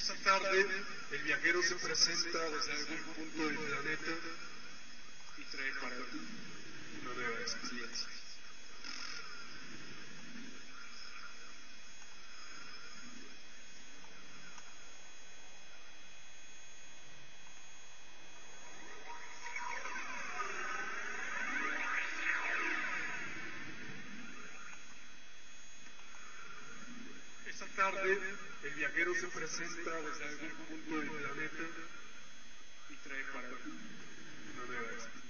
Esta tarde, el viajero se presenta desde algún punto del planeta y trae para ti una nueva experiencia. Esta tarde, el viajero se presenta desde algún punto del planeta y trae para ti una nueva experiencia.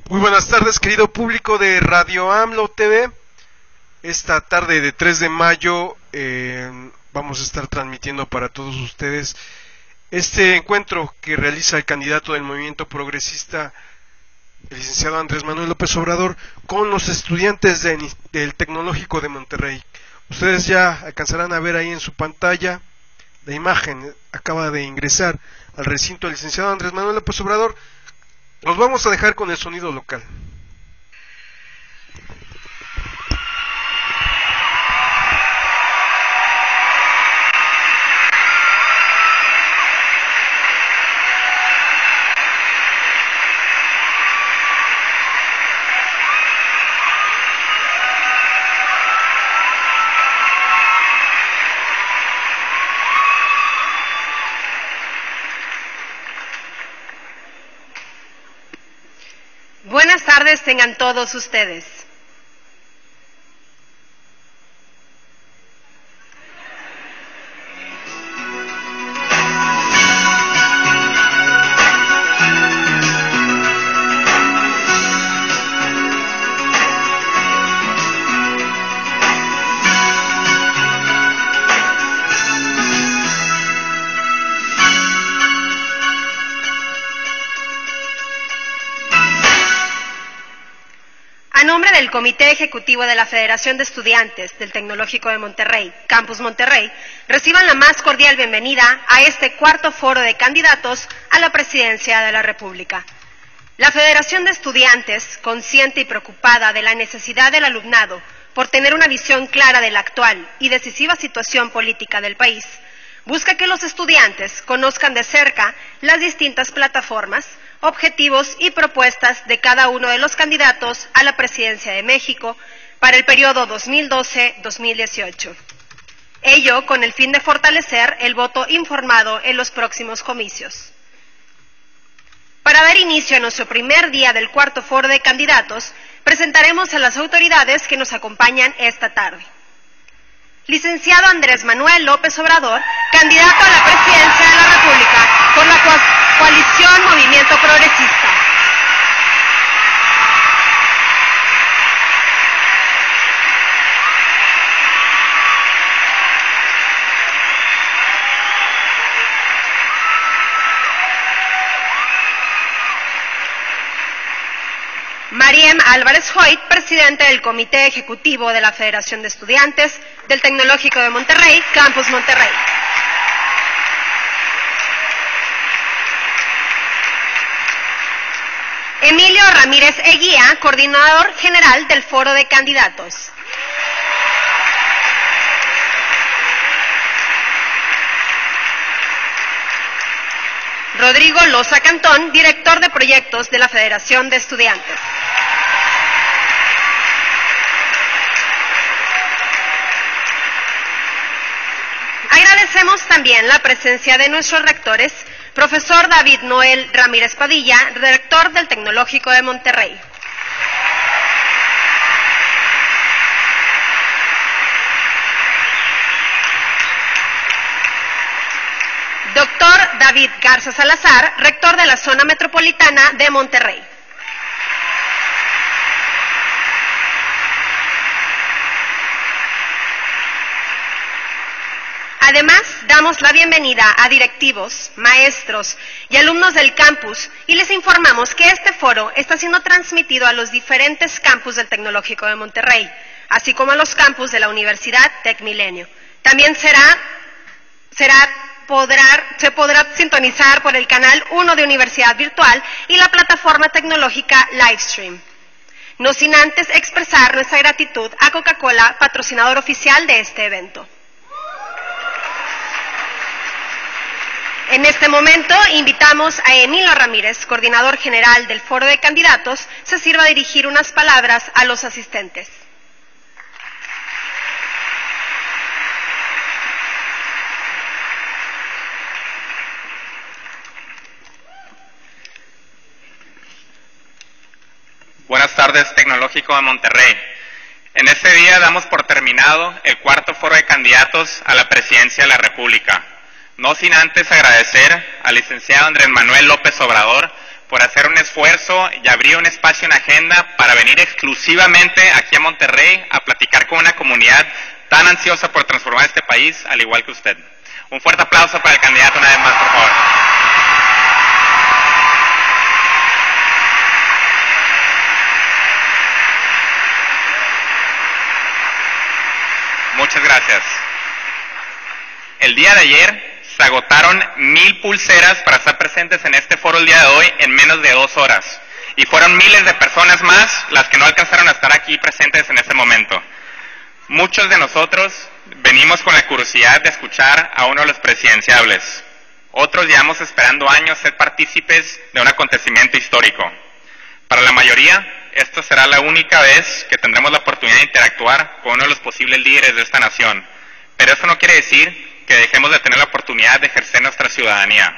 Muy buenas tardes, querido público de Radio AMLO TV. Esta tarde de 3 de mayo vamos a estar transmitiendo para todos ustedes este encuentro que realiza el candidato del Movimiento Progresista, el licenciado Andrés Manuel López Obrador, con los estudiantes del Tecnológico de Monterrey. Ustedes ya alcanzarán a ver ahí en su pantalla la imagen. Acaba de ingresar al recinto el licenciado Andrés Manuel López Obrador. Los vamos a dejar con el sonido local. Buenas tardes tengan todos ustedes. El Comité Ejecutivo de la Federación de Estudiantes del Tecnológico de Monterrey, Campus Monterrey, reciban la más cordial bienvenida a este cuarto foro de candidatos a la presidencia de la República. La Federación de Estudiantes, consciente y preocupada de la necesidad del alumnado por tener una visión clara de la actual y decisiva situación política del país, busca que los estudiantes conozcan de cerca las distintas plataformas, objetivos y propuestas de cada uno de los candidatos a la presidencia de México para el periodo 2012-2018. Ello con el fin de fortalecer el voto informado en los próximos comicios. Para dar inicio a nuestro primer día del cuarto foro de candidatos, presentaremos a las autoridades que nos acompañan esta tarde. Licenciado Andrés Manuel López Obrador, candidato a la presidencia de la República por la coalición Movimiento Progresista. Mariem Álvarez Hoyt, presidente del Comité Ejecutivo de la Federación de Estudiantes del Tecnológico de Monterrey, Campus Monterrey. Emilio Ramírez Eguía, coordinador general del Foro de Candidatos. Rodrigo Loza Cantón, director de proyectos de la Federación de Estudiantes. Agradecemos también la presencia de nuestros rectores, profesor David Noel Ramírez Padilla, rector del Tecnológico de Monterrey. Doctor David Garza Salazar, rector de la Zona Metropolitana de Monterrey. Además, damos la bienvenida a directivos, maestros y alumnos del campus y les informamos que este foro está siendo transmitido a los diferentes campus del Tecnológico de Monterrey, así como a los campus de la Universidad TecMilenio. También se podrá sintonizar por el canal 1 de Universidad Virtual y la plataforma tecnológica Livestream. no sin antes expresar nuestra gratitud a Coca-Cola, patrocinador oficial de este evento. En este momento invitamos a Emilio Ramírez, coordinador general del Foro de Candidatos, se sirva a dirigir unas palabras a los asistentes. Buenas tardes, Tecnológico de Monterrey. En este día damos por terminado el cuarto foro de candidatos a la presidencia de la República. No sin antes agradecer al licenciado Andrés Manuel López Obrador por hacer un esfuerzo y abrir un espacio en agenda para venir exclusivamente aquí a Monterrey a platicar con una comunidad tan ansiosa por transformar este país, al igual que usted. Un fuerte aplauso para el candidato una vez más, por favor. Muchas gracias. El día de ayer se agotaron 1000 pulseras para estar presentes en este foro el día de hoy en menos de 2 horas. Y fueron miles de personas más las que no alcanzaron a estar aquí presentes en ese momento. Muchos de nosotros venimos con la curiosidad de escuchar a uno de los presidenciables. Otros llevamos esperando años ser partícipes de un acontecimiento histórico. Para la mayoría, esta será la única vez que tendremos la oportunidad de interactuar con uno de los posibles líderes de esta nación. Pero eso no quiere decir que dejemos de tener la oportunidad de ejercer nuestra ciudadanía.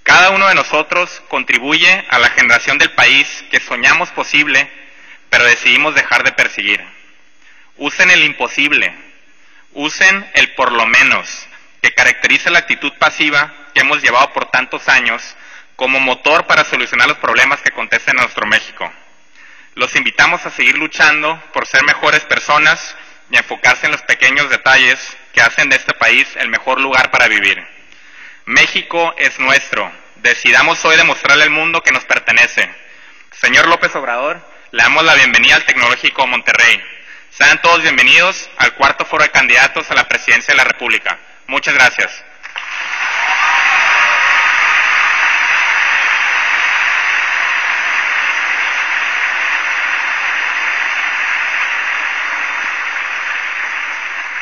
Cada uno de nosotros contribuye a la generación del país que soñamos posible, pero decidimos dejar de perseguir. Usen el imposible, usen el por lo menos, que caracteriza la actitud pasiva que hemos llevado por tantos años como motor para solucionar los problemas que acontecen en nuestro México. Los invitamos a seguir luchando por ser mejores personas y a enfocarse en los pequeños detalles que hacen de este país el mejor lugar para vivir. México es nuestro. Decidamos hoy demostrarle al mundo que nos pertenece. Señor López Obrador, le damos la bienvenida al Tecnológico de Monterrey. Sean todos bienvenidos al cuarto foro de candidatos a la presidencia de la República. Muchas gracias.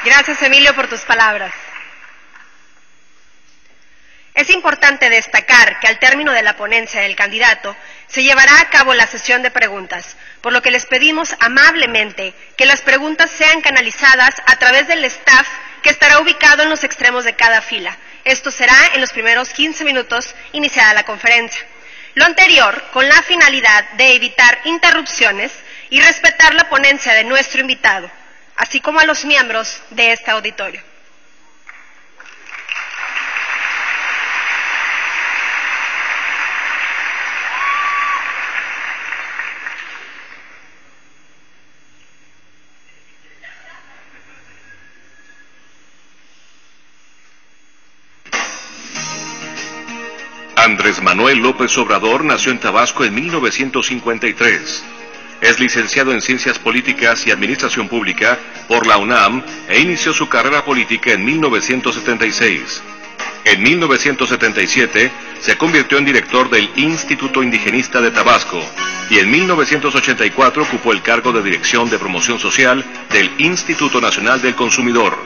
Gracias, Emilio, por tus palabras. Es importante destacar que al término de la ponencia del candidato se llevará a cabo la sesión de preguntas, por lo que les pedimos amablemente que las preguntas sean canalizadas a través del staff que estará ubicado en los extremos de cada fila. Esto será en los primeros 15 minutos iniciada la conferencia. Lo anterior con la finalidad de evitar interrupciones y respetar la ponencia de nuestro invitado, así como a los miembros de este auditorio. Andrés Manuel López Obrador nació en Tabasco en 1953. Es licenciado en Ciencias Políticas y Administración Pública por la UNAM e inició su carrera política en 1976. En 1977 se convirtió en director del Instituto Indigenista de Tabasco y en 1984 ocupó el cargo de Dirección de Promoción Social del Instituto Nacional del Consumidor.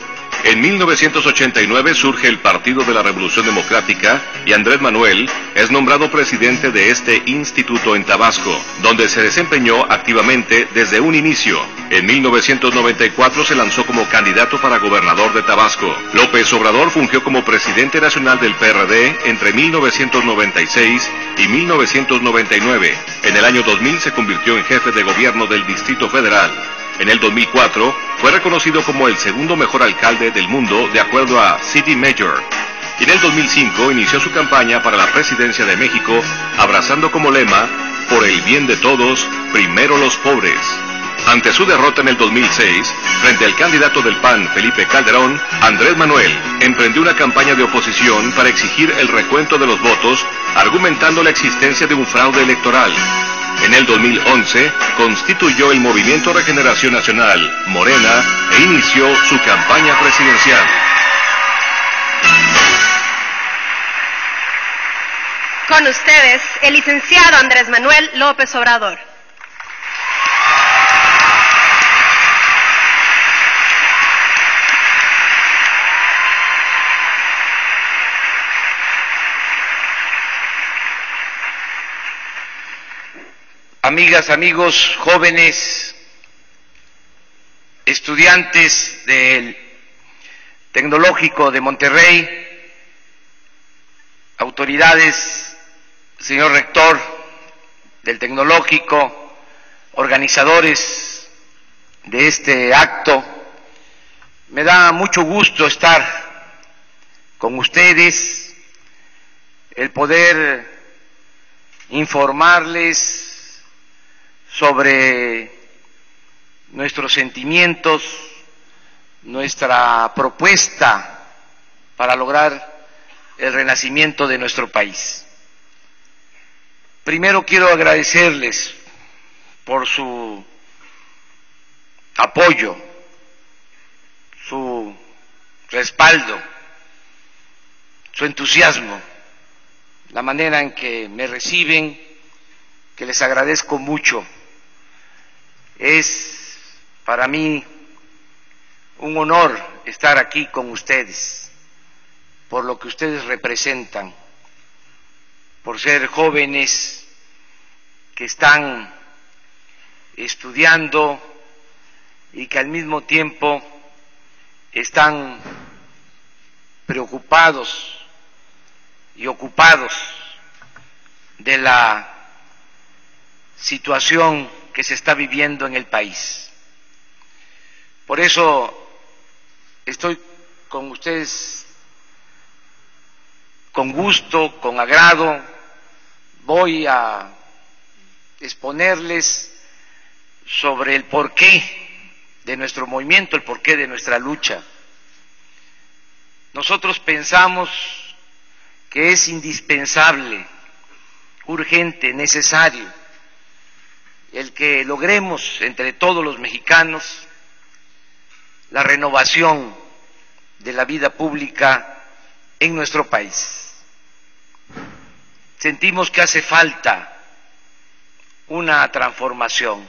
En 1989 surge el Partido de la Revolución Democrática y Andrés Manuel es nombrado presidente de este instituto en Tabasco, donde se desempeñó activamente desde un inicio. En 1994 se lanzó como candidato para gobernador de Tabasco. López Obrador fungió como presidente nacional del PRD entre 1996 y 1999. En el año 2000 se convirtió en jefe de gobierno del Distrito Federal. En el 2004 fue reconocido como el segundo mejor alcalde del mundo de acuerdo a City Mayor. Y en el 2005 inició su campaña para la presidencia de México, abrazando como lema, por el bien de todos, primero los pobres. Ante su derrota en el 2006, frente al candidato del PAN, Felipe Calderón, Andrés Manuel emprendió una campaña de oposición para exigir el recuento de los votos, argumentando la existencia de un fraude electoral. En el 2011, constituyó el Movimiento Regeneración Nacional, Morena, e inició su campaña presidencial. Con ustedes, el licenciado Andrés Manuel López Obrador. amigas, amigos, jóvenes, estudiantes del Tecnológico de Monterrey, autoridades, señor rector del Tecnológico, organizadores de este acto, me da mucho gusto estar con ustedes, el poder informarles sobre nuestros sentimientos, nuestra propuesta para lograr el renacimiento de nuestro país. Primero quiero agradecerles por su apoyo, su respaldo, su entusiasmo, la manera en que me reciben, que les agradezco mucho. Es para mí un honor estar aquí con ustedes, por lo que ustedes representan, por ser jóvenes que están estudiando y que al mismo tiempo están preocupados y ocupados de la situación que se está viviendo en el país. Por eso estoy con ustedes con gusto, con agrado. Voy a exponerles sobre el porqué de nuestro movimiento, el porqué de nuestra lucha. Nosotros pensamos que es indispensable, urgente, necesario, el que logremos entre todos los mexicanos la renovación de la vida pública en nuestro país. Sentimos que hace falta una transformación,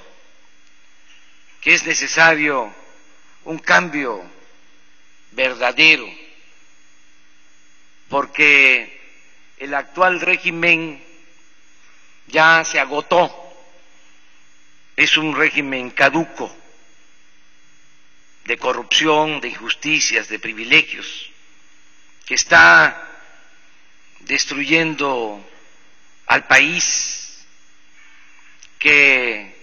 que es necesario un cambio verdadero, porque el actual régimen ya se agotó, es un régimen caduco, de corrupción, de injusticias, de privilegios, que está destruyendo al país, que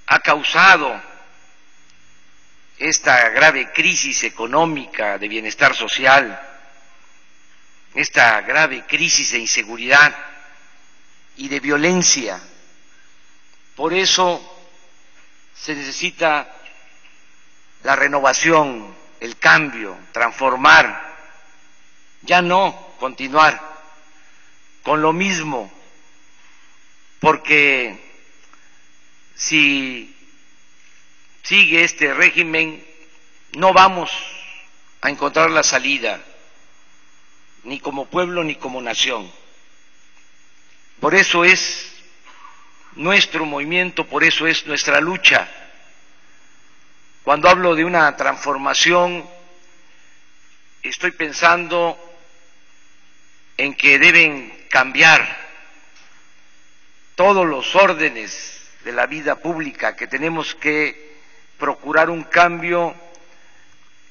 ha causado esta grave crisis económica de bienestar social, esta grave crisis de inseguridad y de violencia. Por eso se necesita la renovación, el cambio, transformar, ya no continuar con lo mismo, porque si sigue este régimen no vamos a encontrar la salida, ni como pueblo ni como nación. Por eso es nuestro movimiento, por eso es nuestra lucha. Cuando hablo de una transformación, estoy pensando en que deben cambiar todos los órdenes de la vida pública, que tenemos que procurar un cambio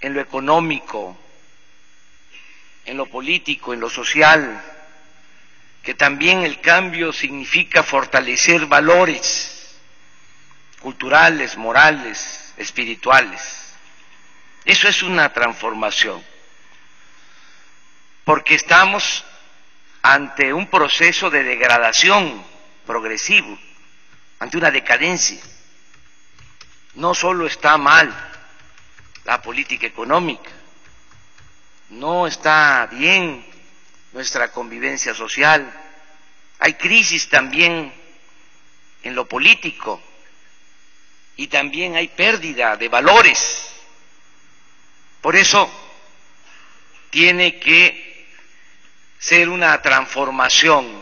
en lo económico, en lo político, en lo social, que también el cambio significa fortalecer valores culturales, morales, espirituales. Eso es una transformación, porque estamos ante un proceso de degradación progresivo, ante una decadencia. No solo está mal la política económica, no está bien nuestra convivencia social, hay crisis también en lo político y también hay pérdida de valores. Por eso tiene que ser una transformación.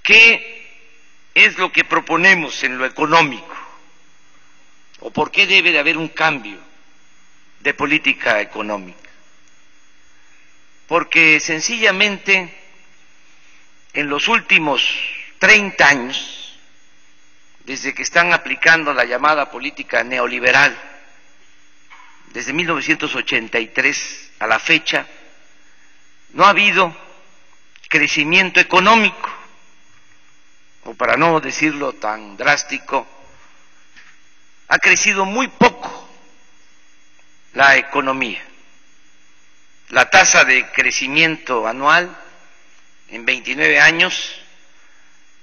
¿Qué es lo que proponemos en lo económico? ¿O por qué debe de haber un cambio de política económica? Porque sencillamente en los últimos 30 años desde que están aplicando la llamada política neoliberal, desde 1983 a la fecha, no ha habido crecimiento económico, o para no decirlo tan drástico, ha crecido muy poco la economía. La tasa de crecimiento anual en 29 años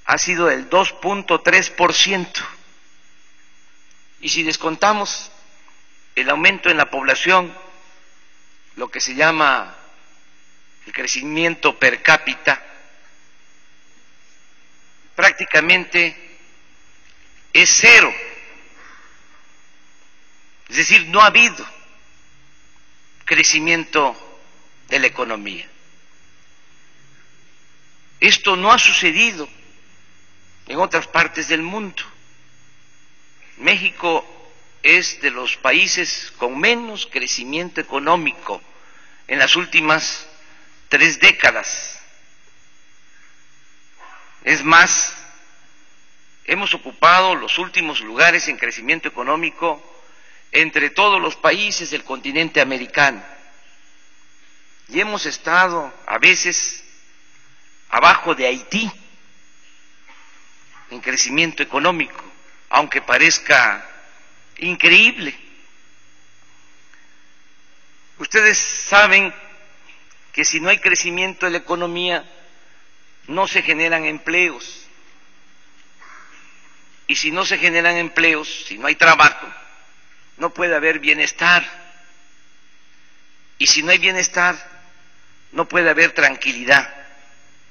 ha sido del 2.3%. Y si descontamos el aumento en la población, lo que se llama el crecimiento per cápita, prácticamente es cero. Es decir, no ha habido crecimiento de la economía. Esto no ha sucedido en otras partes del mundo. México es de los países con menos crecimiento económico en las últimas 3 décadas. Es más, hemos ocupado los últimos lugares en crecimiento económico entre todos los países del continente americano. Y hemos estado a veces abajo de Haití en crecimiento económico, aunque parezca increíble. Ustedes saben que si no hay crecimiento de la economía, no se generan empleos. Y si no se generan empleos, si no hay trabajo, no puede haber bienestar. Y si no hay bienestar, no puede haber tranquilidad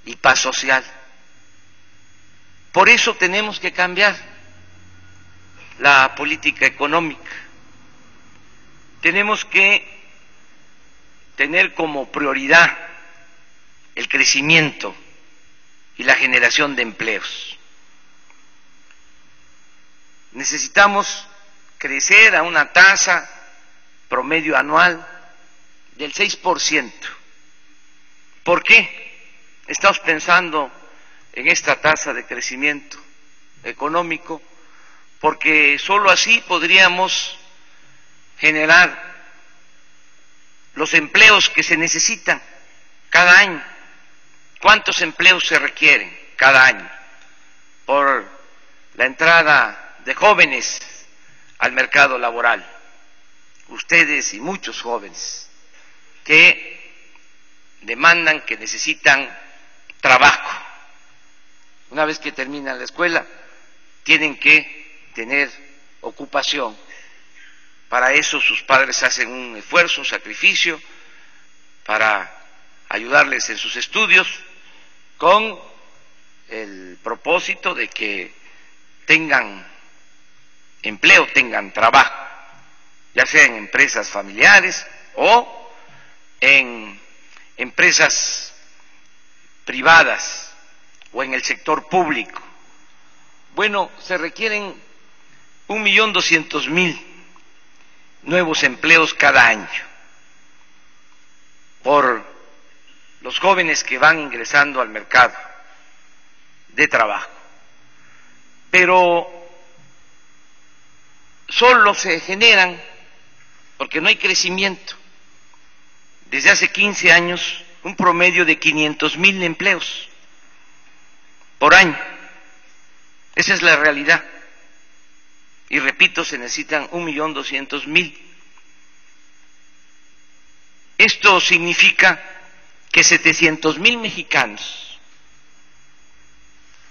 y paz social. Por eso tenemos que cambiar la política económica. Tenemos que tener como prioridad el crecimiento y la generación de empleos. Necesitamos crecer a una tasa promedio anual del 6%. ¿Por qué estamos pensando en esta tasa de crecimiento económico? Porque sólo así podríamos generar los empleos que se necesitan cada año. ¿Cuántos empleos se requieren cada año por la entrada de jóvenes al mercado laboral? Ustedes y muchos jóvenes que demandan, que necesitan trabajo. Una vez que terminan la escuela, tienen que tener ocupación. Para eso sus padres hacen un esfuerzo, un sacrificio, para ayudarles en sus estudios, con el propósito de que tengan empleo, tengan trabajo, ya sea en empresas familiares o en empresas privadas o en el sector público. Bueno, se requieren 1.200.000 nuevos empleos cada año por los jóvenes que van ingresando al mercado de trabajo. Pero solo se generan, porque no hay crecimiento, desde hace 15 años un promedio de 500.000 empleos por año. Esa es la realidad. Y repito, se necesitan 1.200.000. Esto significa que 700.000 mexicanos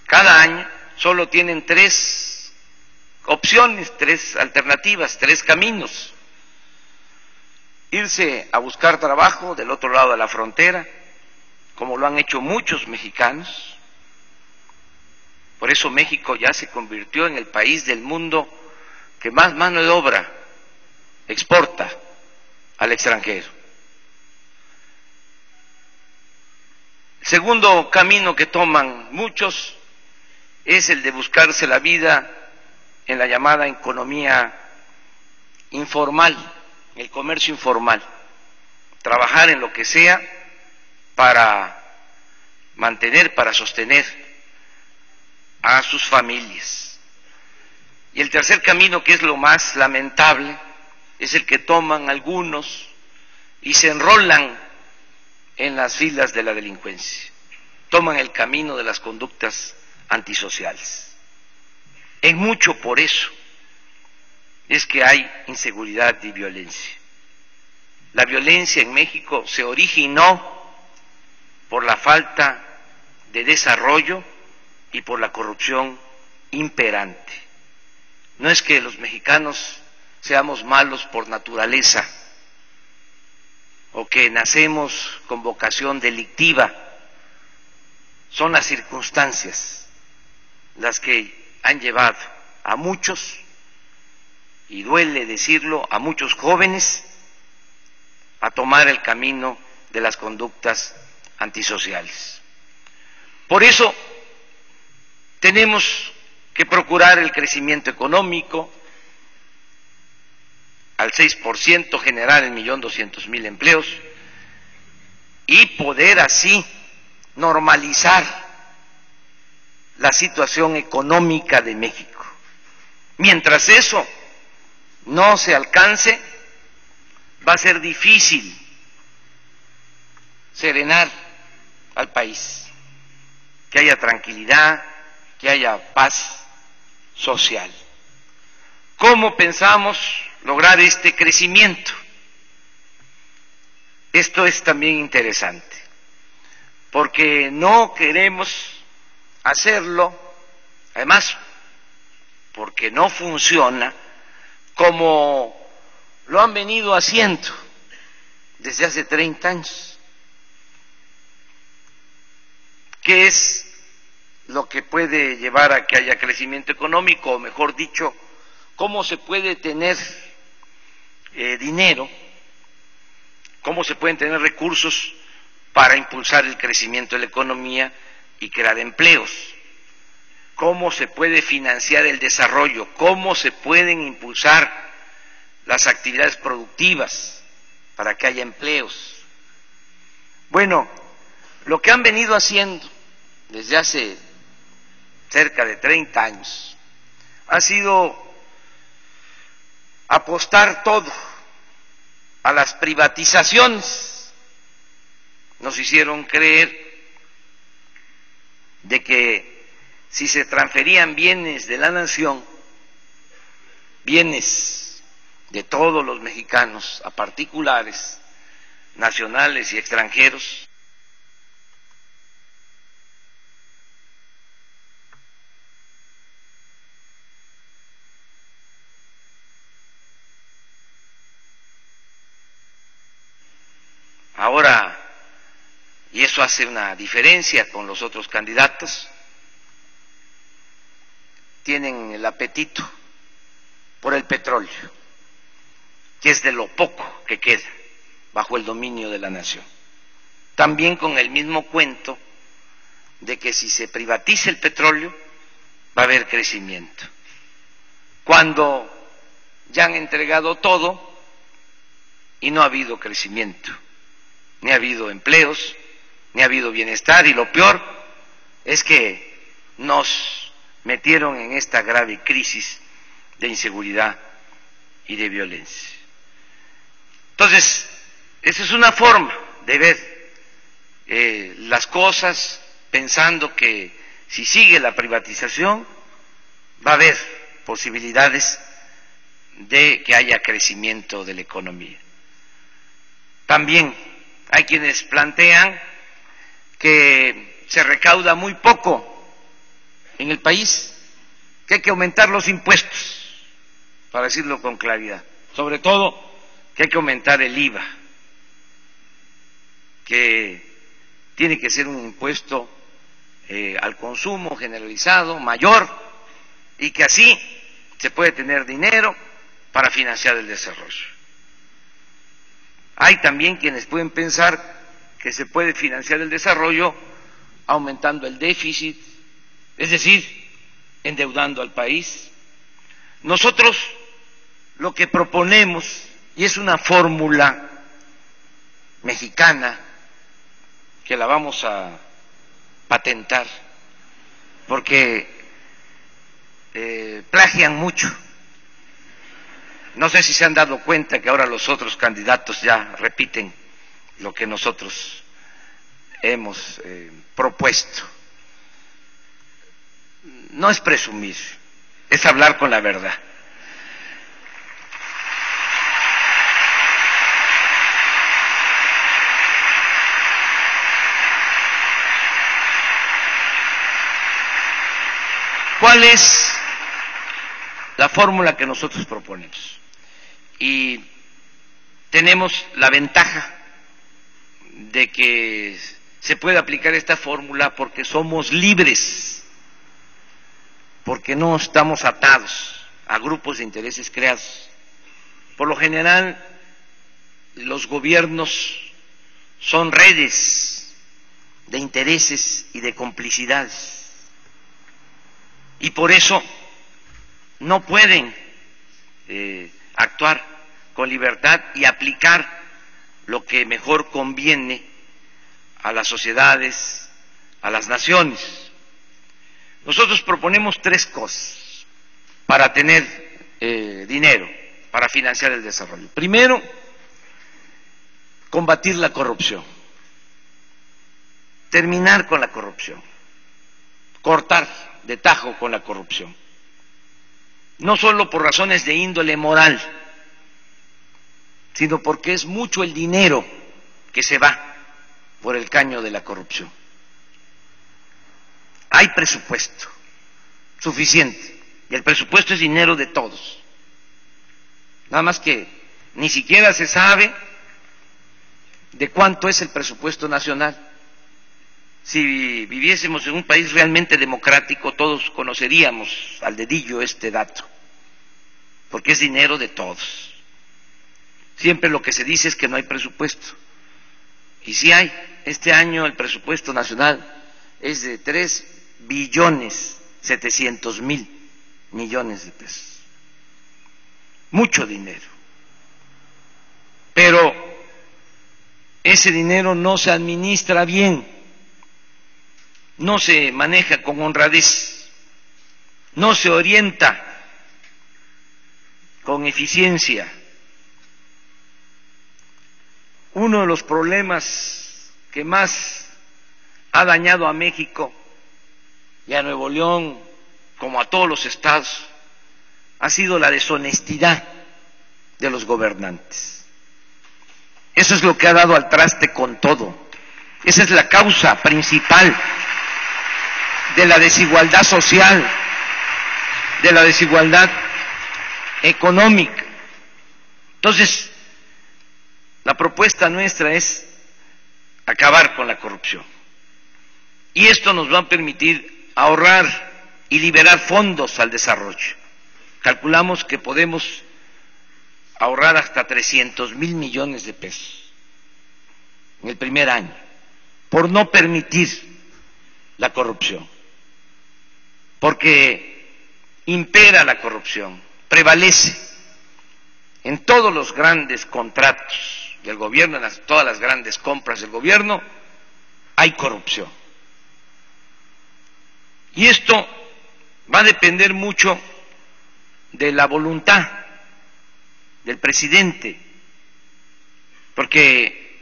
cada año solo tienen 3 opciones, 3 alternativas, 3 caminos: irse a buscar trabajo del otro lado de la frontera, como lo han hecho muchos mexicanos. Por eso México ya se convirtió en el país del mundo que más mano de obra exporta al extranjero. El segundo camino que toman muchos es el de buscarse la vida en la llamada economía informal, el comercio informal, trabajar en lo que sea para mantener, para sostener a sus familias. Y el tercer camino, que es lo más lamentable, es el que toman algunos y se enrolan en las filas de la delincuencia. Toman el camino de las conductas antisociales. En mucho por eso es que hay inseguridad y violencia. La violencia en México se originó por la falta de desarrollo y por la corrupción imperante. No es que los mexicanos seamos malos por naturaleza o que nacemos con vocación delictiva, son las circunstancias las que han llevado a muchos, y duele decirlo, a muchos jóvenes a tomar el camino de las conductas antisociales. Por eso tenemos que procurar el crecimiento económico al 6%, generar 1.200.000 empleos y poder así normalizar la situación económica de México. Mientras eso no se alcance, va a ser difícil serenar al país, que haya tranquilidad, que haya paz social. ¿Cómo pensamos lograr este crecimiento? Esto es también interesante, porque no queremos hacerlo, además, porque no funciona como lo han venido haciendo desde hace 30 años. ¿Qué es lo que puede llevar a que haya crecimiento económico? O mejor dicho, ¿cómo se puede tener dinero? ¿Cómo se pueden tener recursos para impulsar el crecimiento de la economía y crear empleos? ¿Cómo se puede financiar el desarrollo? ¿Cómo se pueden impulsar las actividades productivas para que haya empleos? Bueno, lo que han venido haciendo desde hace cerca de 30 años ha sido apostar todo a las privatizaciones. Nos hicieron creer de que si se transferían bienes de la nación, bienes de todos los mexicanos a particulares, nacionales y extranjeros, ahora, y eso hace una diferencia con los otros candidatos, tienen el apetito por el petróleo, que es de lo poco que queda bajo el dominio de la nación. También con el mismo cuento de que si se privatiza el petróleo va a haber crecimiento, cuando ya han entregado todo y no ha habido crecimiento, ni ha habido empleos, ni ha habido bienestar, y lo peor es que nos metieron en esta grave crisis de inseguridad y de violencia. Entonces, esa es una forma de ver las cosas, pensando que si sigue la privatización va a haber posibilidades de que haya crecimiento de la economía. También hay quienes plantean que se recauda muy poco en el país, que hay que aumentar los impuestos, para decirlo con claridad, sobre todo que hay que aumentar el IVA, que tiene que ser un impuesto al consumo generalizado, mayor, y que así se puede tener dinero para financiar el desarrollo. Hay también quienes pueden pensar que se puede financiar el desarrollo aumentando el déficit, es decir, endeudando al país. Nosotros lo que proponemos, y es una fórmula mexicana que la vamos a patentar, porque plagian mucho. No sé si se han dado cuenta que ahora los otros candidatos ya repiten lo que nosotros hemos propuesto. No es presumir, es hablar con la verdad. ¿Cuál es la fórmula que nosotros proponemos? Y tenemos la ventaja de que se puede aplicar esta fórmula porque somos libres, porque no estamos atados a grupos de intereses creados. Por lo general, los gobiernos son redes de intereses y de complicidades. Y por eso no pueden actuar con libertad y aplicar lo que mejor conviene a las sociedades, a las naciones. Nosotros proponemos 3 cosas para tener dinero, para financiar el desarrollo. Primero, combatir la corrupción, terminar con la corrupción, cortar de tajo con la corrupción, no solo por razones de índole moral, sino porque es mucho el dinero que se va por el caño de la corrupción. Hay presupuesto suficiente, y el presupuesto es dinero de todos, nada más que ni siquiera se sabe de cuánto es el presupuesto nacional. Si viviésemos en un país realmente democrático, todos conoceríamos al dedillo este dato, porque es dinero de todos. Siempre lo que se dice es que no hay presupuesto, y sí hay. Este año el presupuesto nacional es de 3.700.000.000.000 de pesos. Mucho dinero. Pero ese dinero no se administra bien, no se maneja con honradez, no se orienta con eficiencia. Uno de los problemas que más ha dañado a México y a Nuevo León, como a todos los estados, ha sido la deshonestidad de los gobernantes. Eso es lo que ha dado al traste con todo. Esa es la causa principal de la desigualdad social, de la desigualdad económica. Entonces, la propuesta nuestra es acabar con la corrupción. Y esto nos va a permitir ahorrar y liberar fondos al desarrollo. Calculamos que podemos ahorrar hasta 300,000 millones de pesos en el primer año, por no permitir la corrupción, porque impera la corrupción, prevalece en todos los grandes contratos del gobierno, en todas las grandes compras del gobierno, hay corrupción. Y esto va a depender mucho de la voluntad del presidente, porque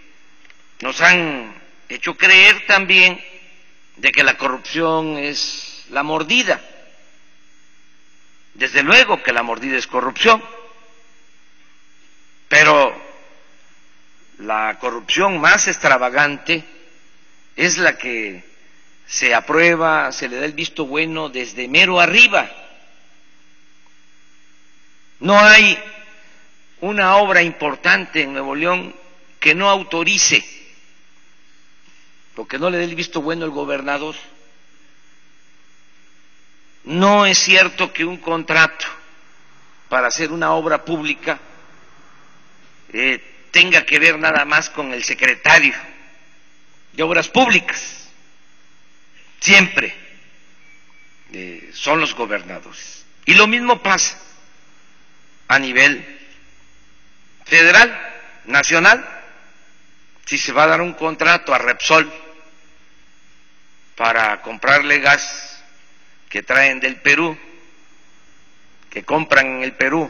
nos han hecho creer también de que la corrupción es la mordida. Desde luego que la mordida es corrupción, pero la corrupción más extravagante es la que se aprueba, se le da el visto bueno desde mero arriba. No hay una obra importante en Nuevo León que no autorice, porque no le dé el visto bueno el gobernador. No es cierto que un contrato para hacer una obra pública tenga que ver nada más con el secretario de Obras Públicas. Siempre son los gobernadores. Y lo mismo pasa a nivel federal, nacional. Si se va a dar un contrato a Repsol para comprarle gas que traen del Perú que compran en el Perú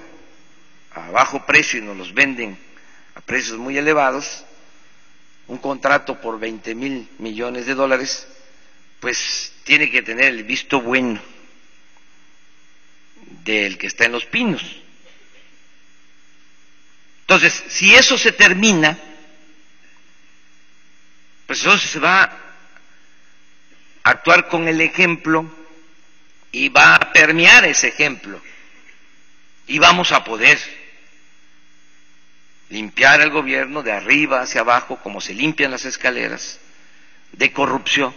a bajo precio y nos los venden a precios muy elevados, un contrato por 20,000 millones de dólares, pues tiene que tener el visto bueno del que está en Los Pinos. Entonces, si eso se termina, pues entonces se va a actuar con el ejemplo y va a permear ese ejemplo y vamos a poder limpiar al gobierno de arriba hacia abajo, como se limpian las escaleras, de corrupción.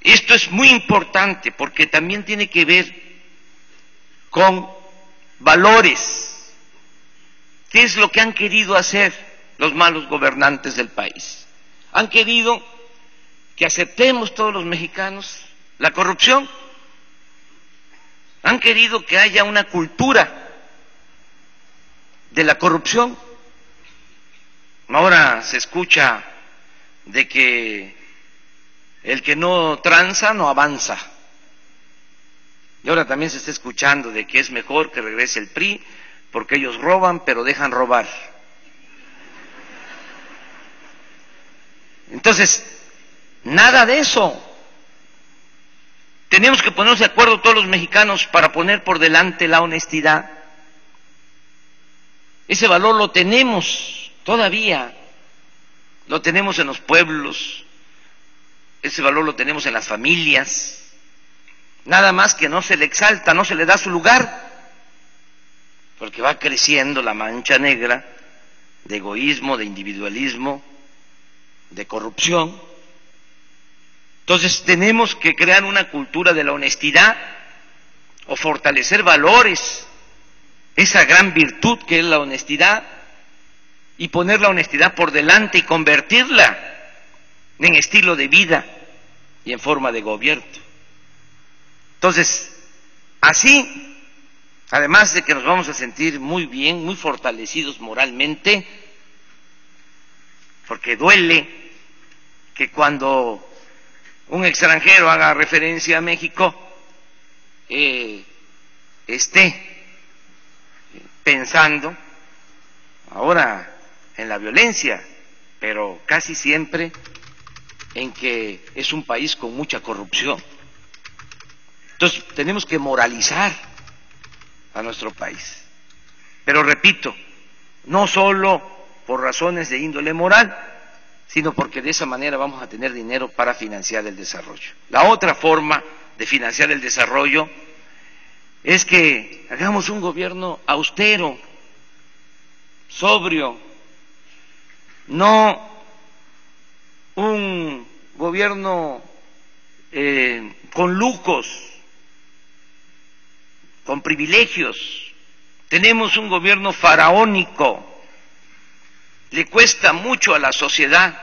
Esto es muy importante porque también tiene que ver con valores. ¿Qué es lo que han querido hacer los malos gobernantes del país? Han querido que aceptemos todos los mexicanos la corrupción. Han querido que haya una cultura de la corrupción. Ahora se escucha de que el que no tranza no avanza. Y ahora también se está escuchando de que es mejor que regrese el PRI porque ellos roban pero dejan robar. Entonces, nada de eso. Tenemos que ponernos de acuerdo todos los mexicanos para poner por delante la honestidad. Ese valor lo tenemos todavía, lo tenemos en los pueblos, ese valor lo tenemos en las familias, nada más que no se le exalta, no se le da su lugar, porque va creciendo la mancha negra de egoísmo, de individualismo, de corrupción. Entonces tenemos que crear una cultura de la honestidad o fortalecer valores, esa gran virtud que es la honestidad, y poner la honestidad por delante y convertirla en estilo de vida y en forma de gobierno. Entonces, así, además de que nos vamos a sentir muy bien, muy fortalecidos moralmente, porque duele que cuando un extranjero haga referencia a México, esté pensando ahora en la violencia, pero casi siempre en que es un país con mucha corrupción. Entonces tenemos que moralizar a nuestro país. Pero repito, no solo por razones de índole moral, sino porque de esa manera vamos a tener dinero para financiar el desarrollo. La otra forma de financiar el desarrollo es que hagamos un gobierno austero, sobrio, no un gobierno con lujos, con privilegios. Tenemos un gobierno faraónico, le cuesta mucho a la sociedad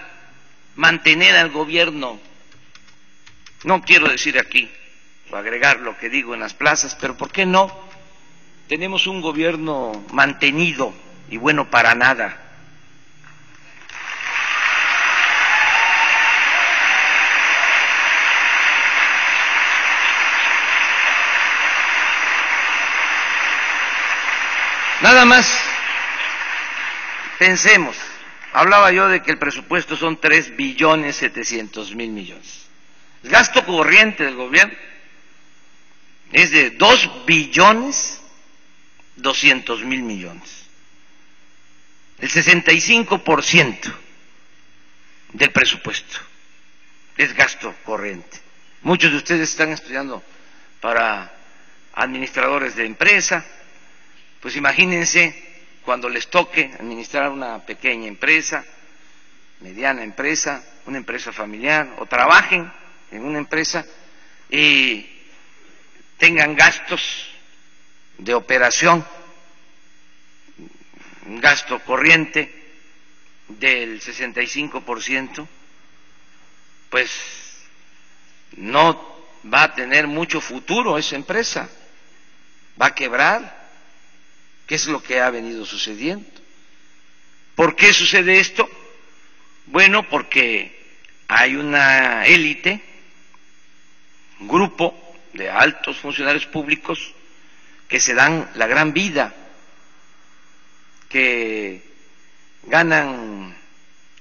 mantener al gobierno. No quiero decir aquí o agregar lo que digo en las plazas, pero ¿por qué no? Tenemos un gobierno mantenido y bueno para nada. Nada más pensemos, hablaba yo de que el presupuesto son 3,700,000,000,000. El gasto corriente del gobierno es de 2,200,000,000,000. El 65% del presupuesto es gasto corriente. Muchos de ustedes están estudiando para administradores de empresa, pues imagínense cuando les toque administrar una pequeña empresa, mediana empresa, una empresa familiar, o trabajen en una empresa y tengan gastos de operación, un gasto corriente del 65%, pues no va a tener mucho futuro esa empresa, va a quebrar. ¿Qué es lo que ha venido sucediendo? ¿Por qué sucede esto? Bueno, porque hay una élite, un grupo de altos funcionarios públicos que se dan la gran vida, que ganan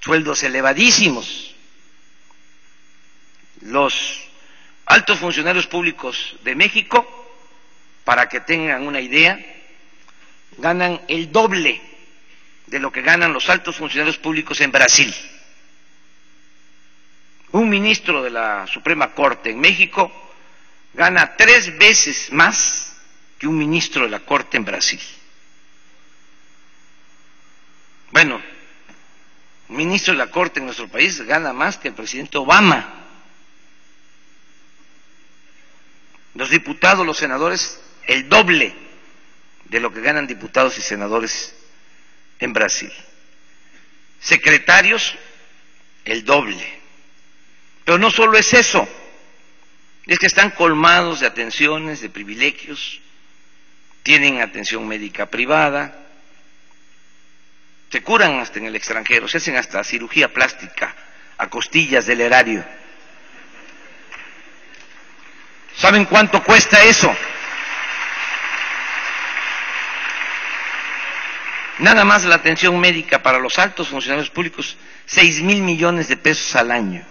sueldos elevadísimos. Los altos funcionarios públicos de México, para que tengan una idea, ganan el doble de lo que ganan los altos funcionarios públicos en Brasil. Un ministro de la Suprema Corte en México gana 3 veces más que un ministro de la Corte en Brasil. Bueno, un ministro de la Corte en nuestro país gana más que el presidente Obama. Los diputados, los senadores, el doble de lo que ganan diputados y senadores en Brasil. Secretarios, el doble. Pero no solo es eso, es que están colmados de atenciones, de privilegios, tienen atención médica privada, se curan hasta en el extranjero, se hacen hasta cirugía plástica a costillas del erario. ¿Saben cuánto cuesta eso? Nada más la atención médica para los altos funcionarios públicos, 6,000 millones de pesos al año.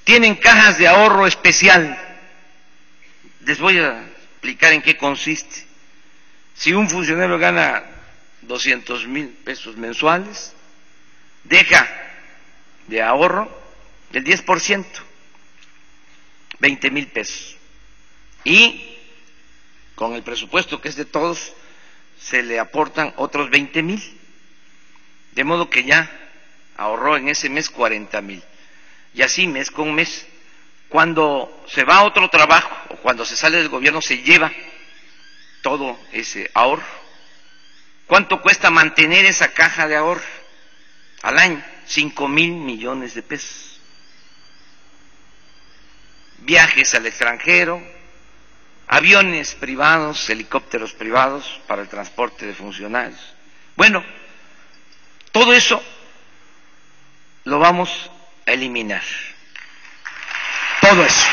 Tienen cajas de ahorro especial. Les voy a explicar en qué consiste. Si un funcionario gana 200,000 pesos mensuales, deja de ahorro el 10%, 20,000 pesos. Y con el presupuesto que es de todos, se le aportan otros 20,000. De modo que ya ahorró en ese mes 40,000. Y así mes con mes, cuando se va a otro trabajo o cuando se sale del gobierno, se lleva todo ese ahorro. ¿Cuánto cuesta mantener esa caja de ahorro al año? 5,000 millones de pesos. Viajes al extranjero, aviones privados, helicópteros privados para el transporte de funcionarios. Bueno, todo eso lo vamos a eliminar. Todo eso.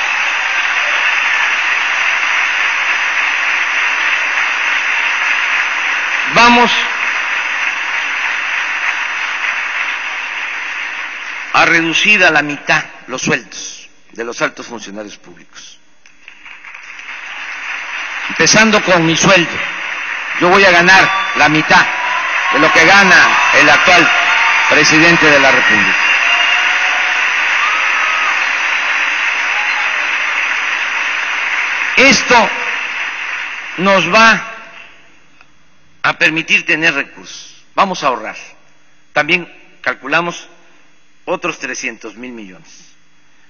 Vamos a reducir a la mitad los sueldos de los altos funcionarios públicos. Empezando con mi sueldo, yo voy a ganar la mitad de lo que gana el actual presidente de la República. Esto nos va a permitir tener recursos. Vamos a ahorrar. También calculamos otros 300,000 millones.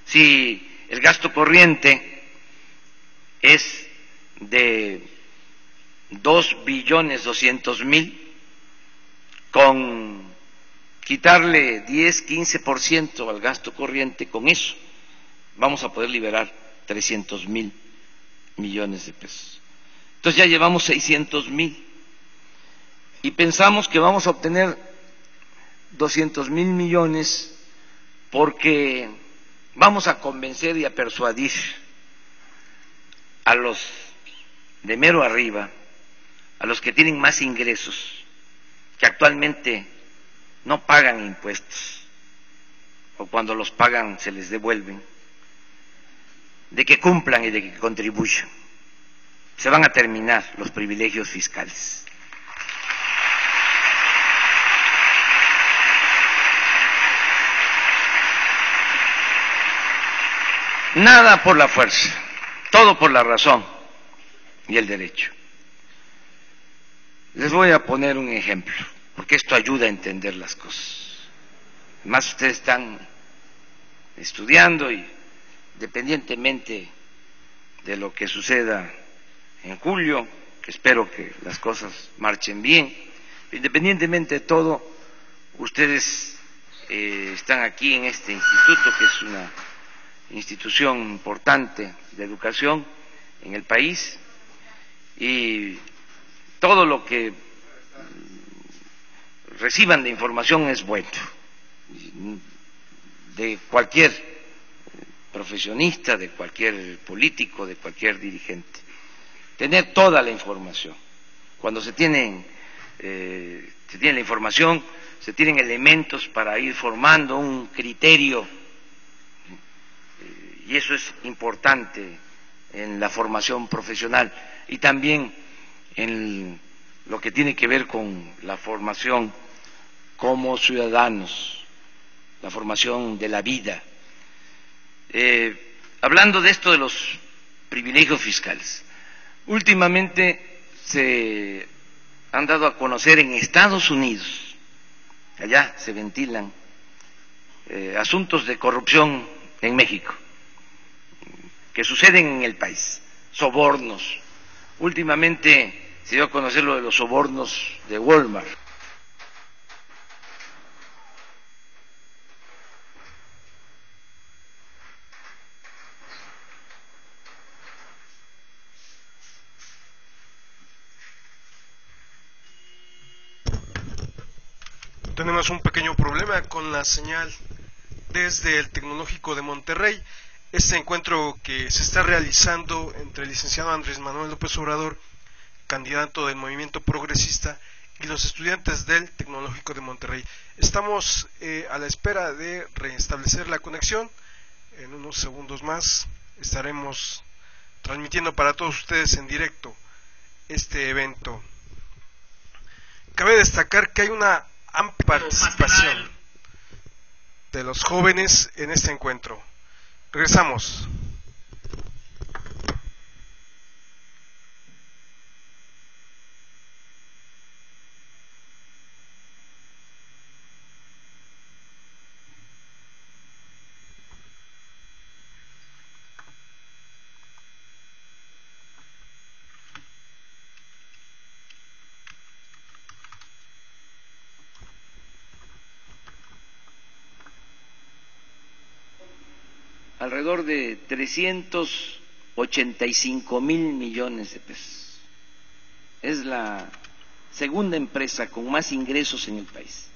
Si el gasto corriente es de 2,200,000,000, con quitarle 10-15% al gasto corriente, con eso vamos a poder liberar 300,000 millones de pesos. Entonces ya llevamos 600,000 y pensamos que vamos a obtener 200,000 millones porque vamos a convencer y a persuadir a los de mero arriba, a los que tienen más ingresos, que actualmente no pagan impuestos o cuando los pagan se les devuelven, de que cumplan y de que contribuyan. Se van a terminar los privilegios fiscales. Nada por la fuerza, todo por la razón y el derecho. Les voy a poner un ejemplo, porque esto ayuda a entender las cosas. Además, ustedes están estudiando y independientemente de lo que suceda en julio, que espero que las cosas marchen bien, independientemente de todo, ustedes están aquí en este instituto, que es una institución importante de educación en el país, y todo lo que reciban de información es bueno, de cualquier profesionista, de cualquier político, de cualquier dirigente. Tener toda la información. Cuando se tiene la información, se tienen elementos para ir formando un criterio, y eso es importante en la formación profesional y también en lo que tiene que ver con la formación como ciudadanos, la formación de la vida. Hablando de esto de los privilegios fiscales, últimamente se han dado a conocer en Estados Unidos, allá se ventilan asuntos de corrupción en México, que suceden en el país, sobornos. Últimamente se dio a conocer lo de los sobornos de Walmart. Tenemos un pequeño problema con la señal desde el Tecnológico de Monterrey. Este encuentro que se está realizando entre el licenciado Andrés Manuel López Obrador, candidato del Movimiento Progresista, y los estudiantes del Tecnológico de Monterrey. Estamos a la espera de restablecer la conexión. En unos segundos más estaremos transmitiendo para todos ustedes en directo este evento. Cabe destacar que hay una amplia participación de los jóvenes en este encuentro. Regresamos. Alrededor de 385,000 millones de pesos. Es la segunda empresa con más ingresos en el país.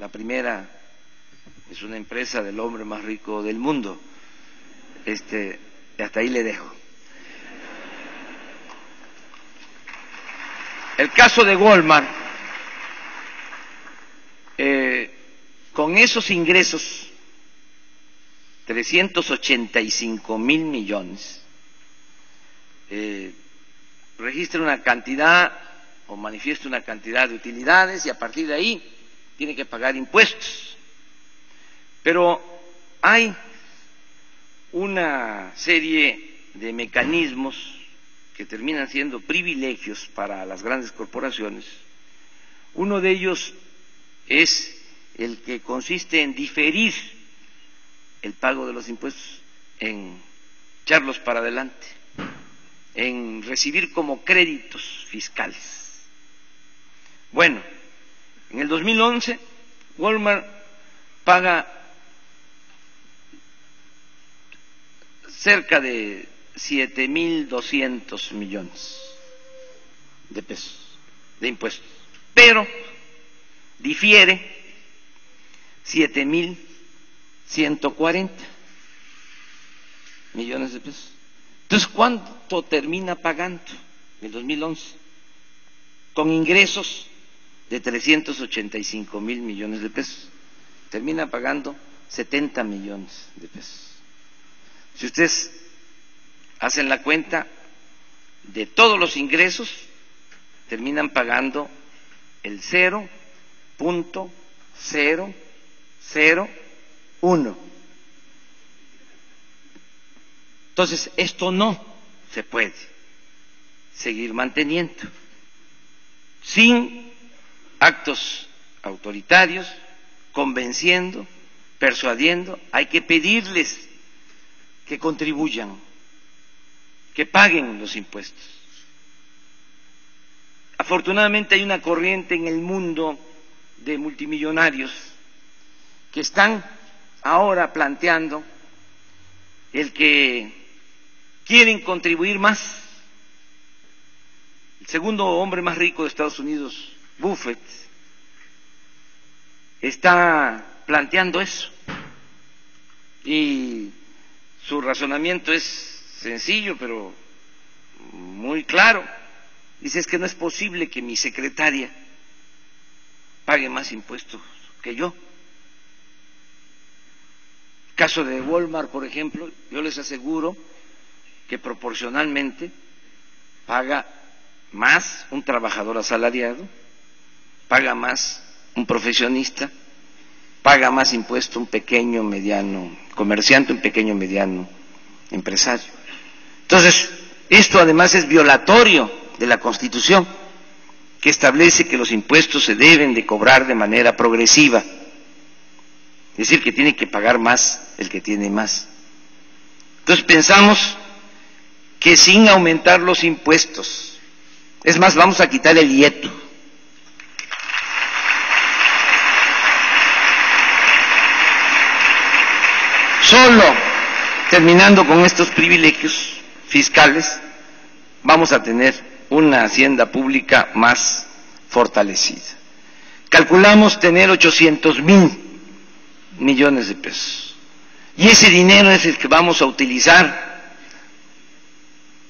La primera es una empresa del hombre más rico del mundo. Hasta ahí le dejo. El caso de Walmart, con esos ingresos, 385,000 millones, registra una cantidad o manifiesta una cantidad de utilidades y a partir de ahí tiene que pagar impuestos. Pero hay una serie de mecanismos que terminan siendo privilegios para las grandes corporaciones. Uno de ellos es el que consiste en diferir el pago de los impuestos, en echarlos para adelante, en recibir como créditos fiscales. Bueno, en el 2011 Walmart paga cerca de 7,200 millones de pesos de impuestos, pero difiere 7,140 millones de pesos. Entonces, ¿cuánto termina pagando en el 2011? Con ingresos de 385,000 millones de pesos. Termina pagando 70 millones de pesos. Si ustedes hacen la cuenta de todos los ingresos, terminan pagando el 0,001. Entonces, esto no se puede seguir manteniendo sin actos autoritarios, convenciendo, persuadiendo. Hay que pedirles que contribuyan, que paguen los impuestos. Afortunadamente hay una corriente en el mundo de multimillonarios que están ahora planteando el que quieren contribuir más. El segundo hombre más rico de Estados Unidos, Buffett, está planteando eso, y su razonamiento es sencillo, pero muy claro. Dice, es que no es posible que mi secretaria pague más impuestos que yo. Caso de Walmart, por ejemplo, yo les aseguro que proporcionalmente paga más un trabajador asalariado, paga más un profesionista, paga más impuesto un pequeño, mediano comerciante, un pequeño, mediano empresario. Entonces, esto además es violatorio de la Constitución, que establece que los impuestos se deben de cobrar de manera progresiva, es decir, que tiene que pagar más el que tiene más. Entonces pensamos que sin aumentar los impuestos, es más, vamos a quitar el IETU. Solo terminando con estos privilegios fiscales, vamos a tener una hacienda pública más fortalecida. Calculamos tener 800,000 millones de pesos. Y ese dinero es el que vamos a utilizar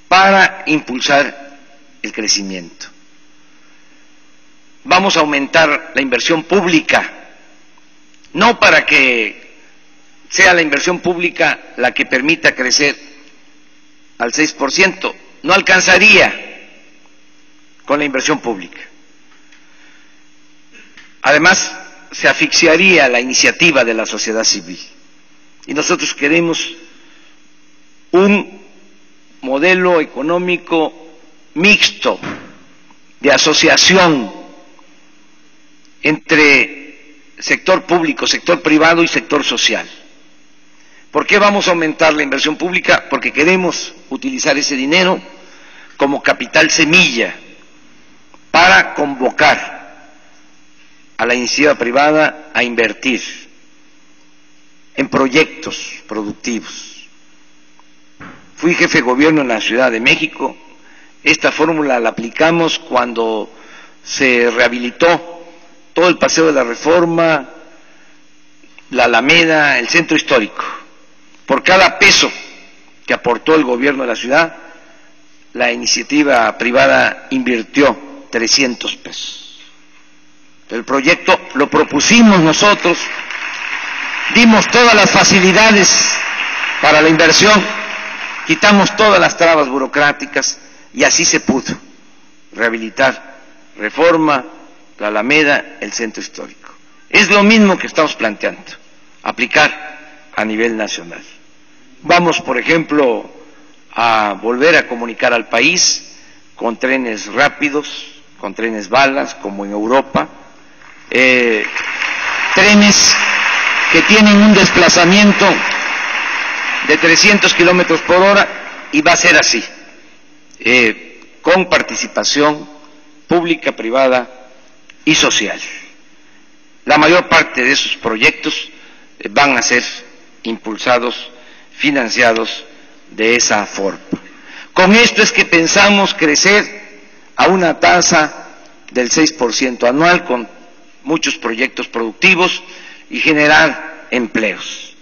para impulsar el crecimiento. Vamos a aumentar la inversión pública, no para que sea la inversión pública la que permita crecer al 6%, no alcanzaría con la inversión pública. Además, se asfixiaría la iniciativa de la sociedad civil. Y nosotros queremos un modelo económico mixto, de asociación entre sector público, sector privado y sector social. ¿Por qué vamos a aumentar la inversión pública? Porque queremos utilizar ese dinero como capital semilla para convocar a la iniciativa privada a invertir en proyectos productivos. Fui jefe de gobierno en la Ciudad de México. Esta fórmula la aplicamos cuando se rehabilitó todo el Paseo de la Reforma, la Alameda, el centro histórico. Por cada peso que aportó el gobierno de la ciudad, la iniciativa privada invirtió 300 pesos. El proyecto lo propusimos nosotros, dimos todas las facilidades para la inversión, quitamos todas las trabas burocráticas y así se pudo rehabilitar Reforma, la Alameda, el centro histórico. Es lo mismo que estamos planteando, aplicar a nivel nacional. Vamos, por ejemplo, a volver a comunicar al país con trenes rápidos, con trenes balas, como en Europa, trenes que tienen un desplazamiento de 300 kilómetros por hora, y va a ser así, con participación pública, privada y social. La mayor parte de esos proyectos van a ser impulsados, financiados de esa forma. Con esto es que pensamos crecer a una tasa del 6% anual, con muchos proyectos productivos y generar empleos.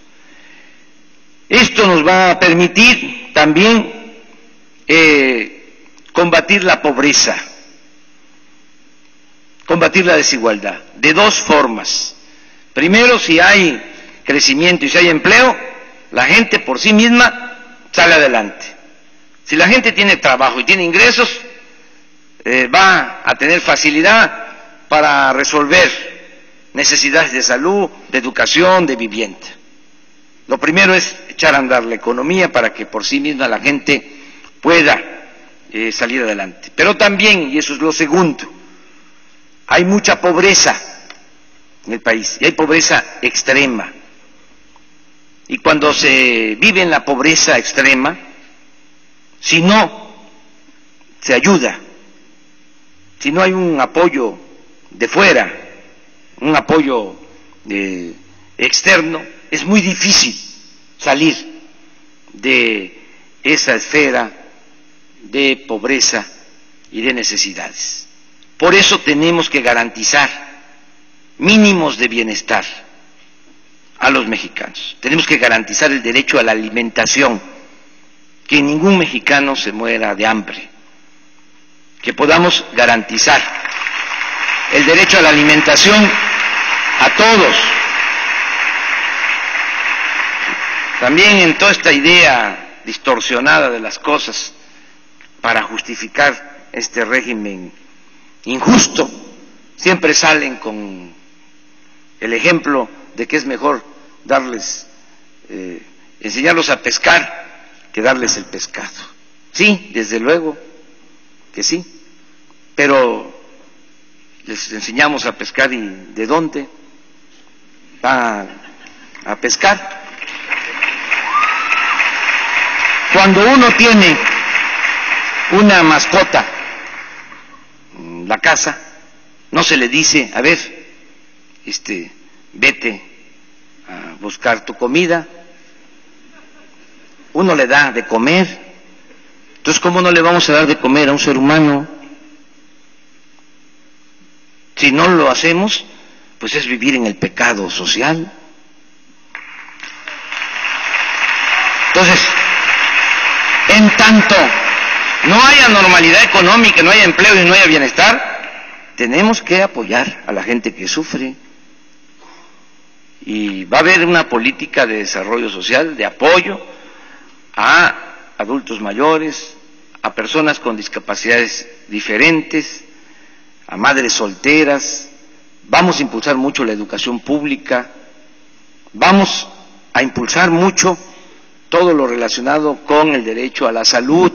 Esto nos va a permitir también combatir la pobreza, combatir la desigualdad, de dos formas. Primero, si hay crecimiento y si hay empleo, la gente por sí misma sale adelante. Si la gente tiene trabajo y tiene ingresos, va a tener facilidad para resolver necesidades de salud, de educación, de vivienda. Lo primero es echar a andar la economía para que por sí misma la gente pueda salir adelante. Pero también, y eso es lo segundo, hay mucha pobreza en el país, y hay pobreza extrema. Y cuando se vive en la pobreza extrema, si no se ayuda, si no hay un apoyo de fuera, un apoyo externo, es muy difícil salir de esa esfera de pobreza y de necesidades. Por eso tenemos que garantizar mínimos de bienestar a los mexicanos. Tenemos que garantizar el derecho a la alimentación, que ningún mexicano se muera de hambre, que podamos garantizar el derecho a la alimentación a todos. También en toda esta idea distorsionada de las cosas para justificar este régimen injusto, siempre salen con el ejemplo de que es mejor darles, enseñarlos a pescar que darles el pescado. Sí, desde luego que sí, pero les enseñamos a pescar y ¿de dónde van a pescar? Cuando uno tiene una mascota en la casa, no se le dice, a ver, vete a buscar tu comida. Uno le da de comer. Entonces, ¿cómo no le vamos a dar de comer a un ser humano? Si no lo hacemos, pues es vivir en el pecado social. Entonces, en tanto no haya normalidad económica, no haya empleo y no haya bienestar, tenemos que apoyar a la gente que sufre. Y va a haber una política de desarrollo social, de apoyo a adultos mayores, a personas con discapacidades diferentes, a madres solteras. Vamos a impulsar mucho la educación pública, vamos a impulsar mucho todo lo relacionado con el derecho a la salud,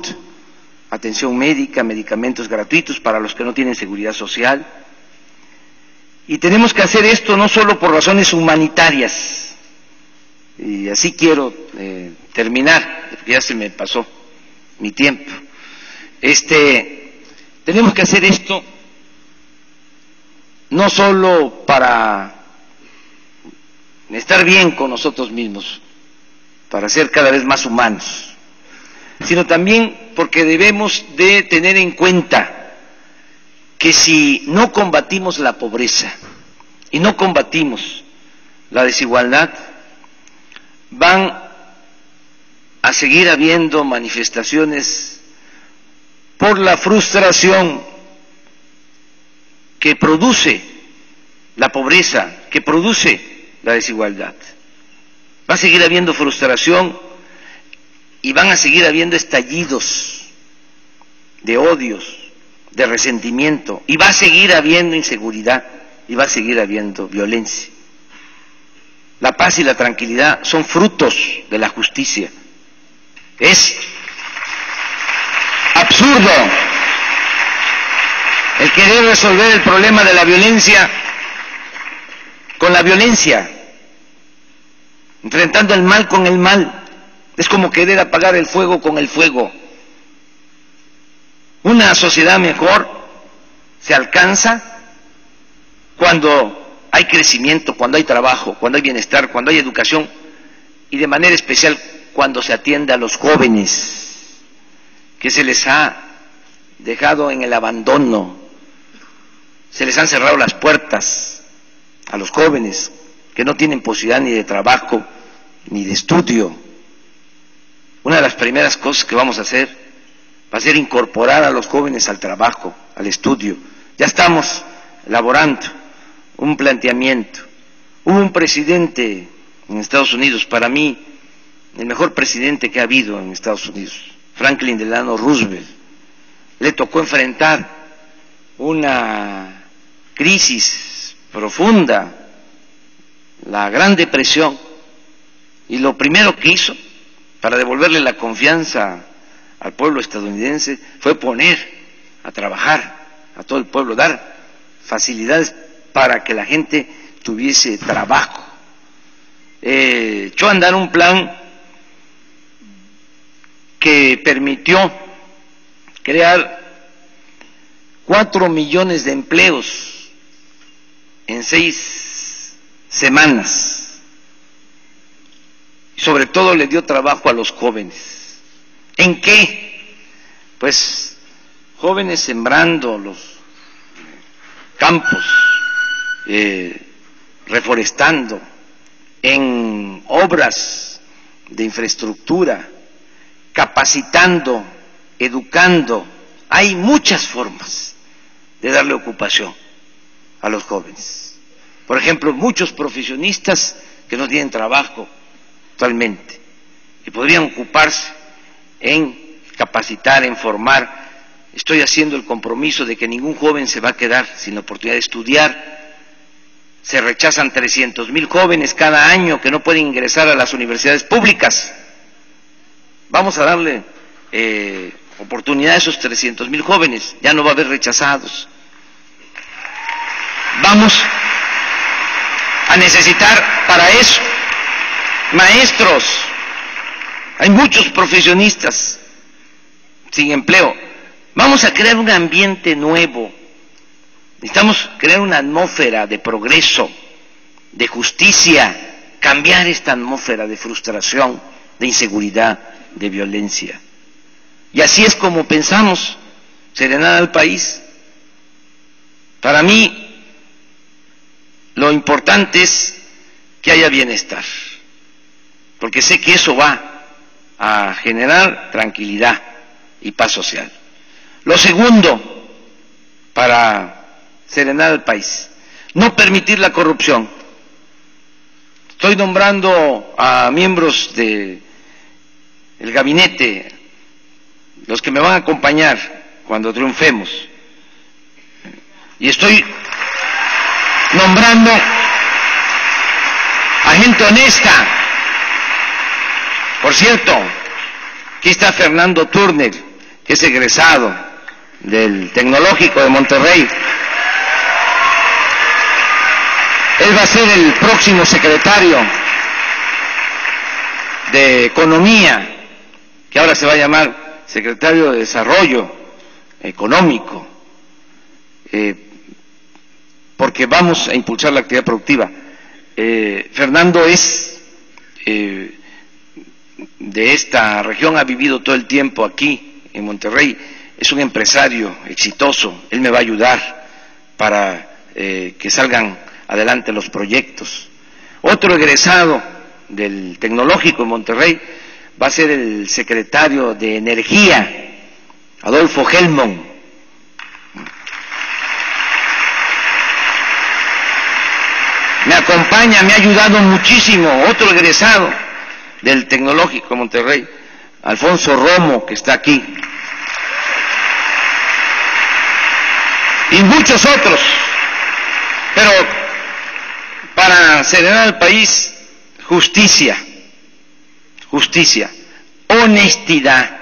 atención médica, medicamentos gratuitos para los que no tienen seguridad social. Y tenemos que hacer esto no solo por razones humanitarias, y así quiero terminar, porque ya se me pasó mi tiempo. Tenemos que hacer esto no solo para estar bien con nosotros mismos, para ser cada vez más humanos, sino también porque debemos de tener en cuenta que si no combatimos la pobreza y no combatimos la desigualdad, van a seguir habiendo manifestaciones por la frustración que produce la pobreza, que produce la desigualdad. Va a seguir habiendo frustración y van a seguir habiendo estallidos de odios, de resentimiento, y va a seguir habiendo inseguridad y va a seguir habiendo violencia. La paz y la tranquilidad son frutos de la justicia. Es absurdo el querer resolver el problema de la violencia con la violencia, enfrentando el mal con el mal. Es como querer apagar el fuego con el fuego. Una sociedad mejor se alcanza cuando hay crecimiento, cuando hay trabajo, cuando hay bienestar, cuando hay educación, y de manera especial cuando se atiende a los jóvenes, que se les ha dejado en el abandono, se les han cerrado las puertas a los jóvenes que no tienen posibilidad ni de trabajo ni de estudio. Una de las primeras cosas que vamos a hacer va a ser incorporar a los jóvenes al trabajo, al estudio. Ya estamos elaborando un planteamiento. Hubo un presidente en Estados Unidos, para mí el mejor presidente que ha habido en Estados Unidos, Franklin Delano Roosevelt. Le tocó enfrentar una crisis profunda, la Gran Depresión, y lo primero que hizo para devolverle la confianza al pueblo estadounidense fue poner a trabajar a todo el pueblo, dar facilidades para que la gente tuviese trabajo. Echó a andar un plan que permitió crear 4 millones de empleos en 6 semanas. Y sobre todo le dio trabajo a los jóvenes. ¿En qué? Pues jóvenes sembrando los campos, reforestando, en obras de infraestructura, capacitando, educando. Hay muchas formas de darle ocupación a los jóvenes. Por ejemplo, muchos profesionistas que no tienen trabajo actualmente y podrían ocuparse en capacitar, en formar. Estoy haciendo el compromiso de que ningún joven se va a quedar sin la oportunidad de estudiar. Se rechazan 300,000 jóvenes cada año que no pueden ingresar a las universidades públicas. Vamos a darle oportunidad a esos 300,000 jóvenes, ya no va a haber rechazados. Vamos a necesitar para eso maestros. Hay muchos profesionistas sin empleo. Vamos a crear un ambiente nuevo. Necesitamos crear una atmósfera de progreso, de justicia, cambiar esta atmósfera de frustración, de inseguridad, de violencia. Y así es como pensamos serenar al país. Para mí, lo importante es que haya bienestar, porque sé que eso va a generar tranquilidad y paz social. Lo segundo, para serenar al país, no permitir la corrupción. Estoy nombrando a miembros del gabinete, los que me van a acompañar cuando triunfemos, y estoy nombrando a gente honesta. Por cierto, aquí está Fernando Turner, que es egresado del Tecnológico de Monterrey. Él va a ser el próximo secretario de Economía, que ahora se va a llamar secretario de Desarrollo Económico, porque vamos a impulsar la actividad productiva. Fernando es de esta región, ha vivido todo el tiempo aquí en Monterrey, es un empresario exitoso. Él me va a ayudar para que salgan adelante los proyectos. Otro egresado del Tecnológico en Monterrey va a ser el secretario de Energía, Adolfo Helmond. Me acompaña, me ha ayudado muchísimo. Otro egresado del Tecnológico de Monterrey, Alfonso Romo, que está aquí. Y muchos otros. Pero para serenar al país, justicia, honestidad.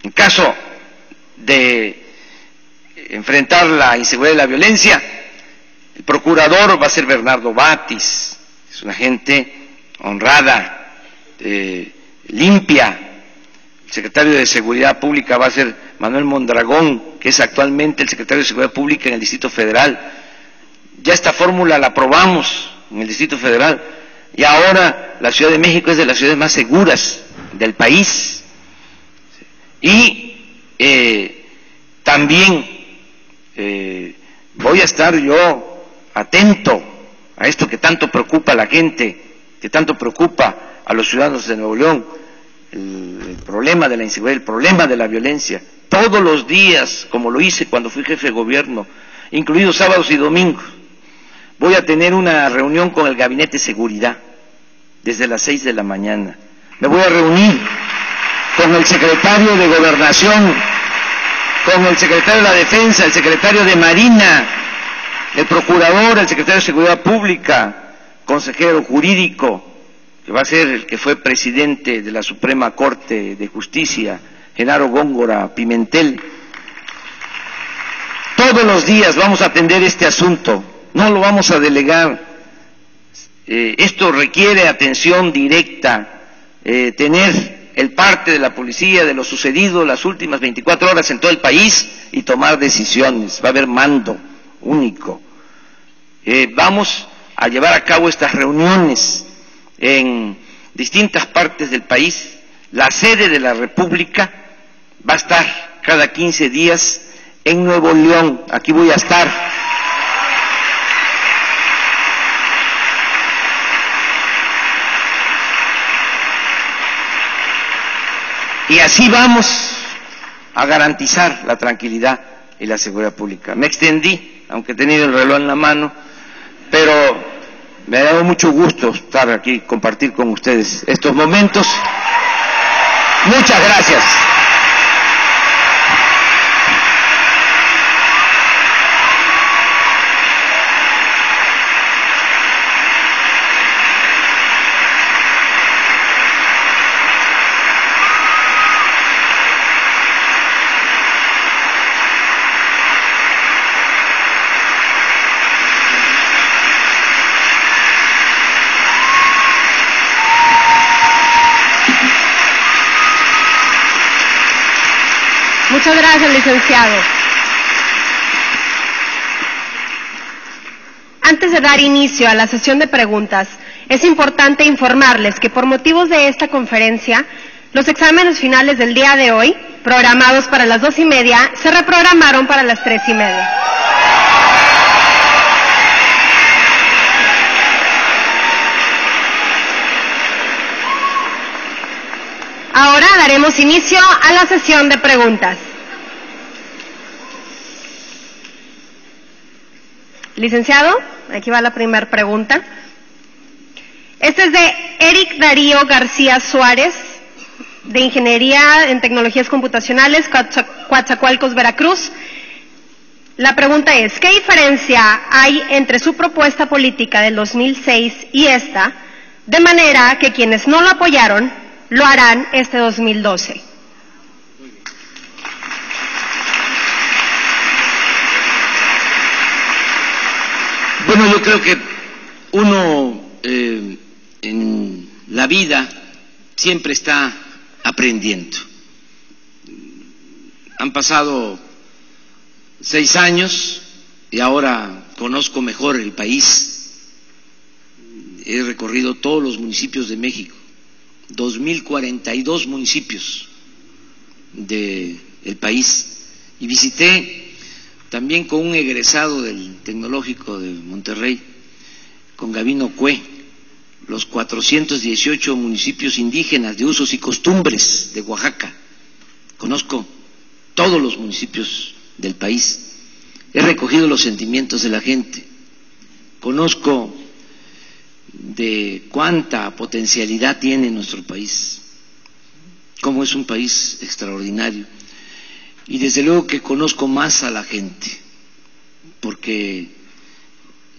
En caso de enfrentar la inseguridad y la violencia, el procurador va a ser Bernardo Batis, es una gente honrada, limpia. El secretario de Seguridad Pública va a ser Manuel Mondragón, que es actualmente el secretario de Seguridad Pública en el Distrito Federal. Ya esta fórmula la aprobamos en el Distrito Federal y ahora la Ciudad de México es de las ciudades más seguras del país. Y también voy a estar yo atento a esto que tanto preocupa a la gente, que tanto preocupa a los ciudadanos de Nuevo León, el problema de la inseguridad, el problema de la violencia. Todos los días, como lo hice cuando fui jefe de gobierno, incluidos sábados y domingos, voy a tener una reunión con el Gabinete de Seguridad desde las 6 de la mañana. Me voy a reunir con el secretario de Gobernación, con el secretario de la Defensa, el secretario de Marina, el procurador, el secretario de Seguridad Pública, consejero jurídico, que va a ser el que fue presidente de la Suprema Corte de Justicia, Genaro Góngora Pimentel. Todos los días vamos a atender este asunto, no lo vamos a delegar. Esto requiere atención directa, tener el parte de la policía de lo sucedido las últimas 24 horas en todo el país y tomar decisiones. Va a haber mando único. Vamos a llevar a cabo estas reuniones en distintas partes del país. La sede de la República va a estar cada 15 días en Nuevo León. Aquí voy a estar. Y así vamos a garantizar la tranquilidad y la seguridad pública. Me extendí, aunque he tenido el reloj en la mano, pero me ha dado mucho gusto estar aquí, compartir con ustedes estos momentos. Muchas gracias. Muchas gracias, licenciado. Antes de dar inicio a la sesión de preguntas, es importante informarles que por motivos de esta conferencia, los exámenes finales del día de hoy, programados para las 2:30, se reprogramaron para las 3:30. Ahora daremos inicio a la sesión de preguntas. Licenciado, aquí va la primera pregunta. Esta es de Eric Darío García Suárez, de Ingeniería en Tecnologías Computacionales, Coatzacoalcos, Veracruz. La pregunta es, ¿qué diferencia hay entre su propuesta política del 2006 y esta, de manera que quienes no lo apoyaron lo harán este 2012? Bueno, yo creo que uno en la vida siempre está aprendiendo. Han pasado 6 años y ahora conozco mejor el país. He recorrido todos los municipios de México, 2042 municipios del país, y visité también con un egresado del Tecnológico de Monterrey, con Gabino Cue, los 418 municipios indígenas de usos y costumbres de Oaxaca. Conozco todos los municipios del país, he recogido los sentimientos de la gente, conozco de cuánta potencialidad tiene nuestro país, cómo es un país extraordinario, y desde luego que conozco más a la gente, porque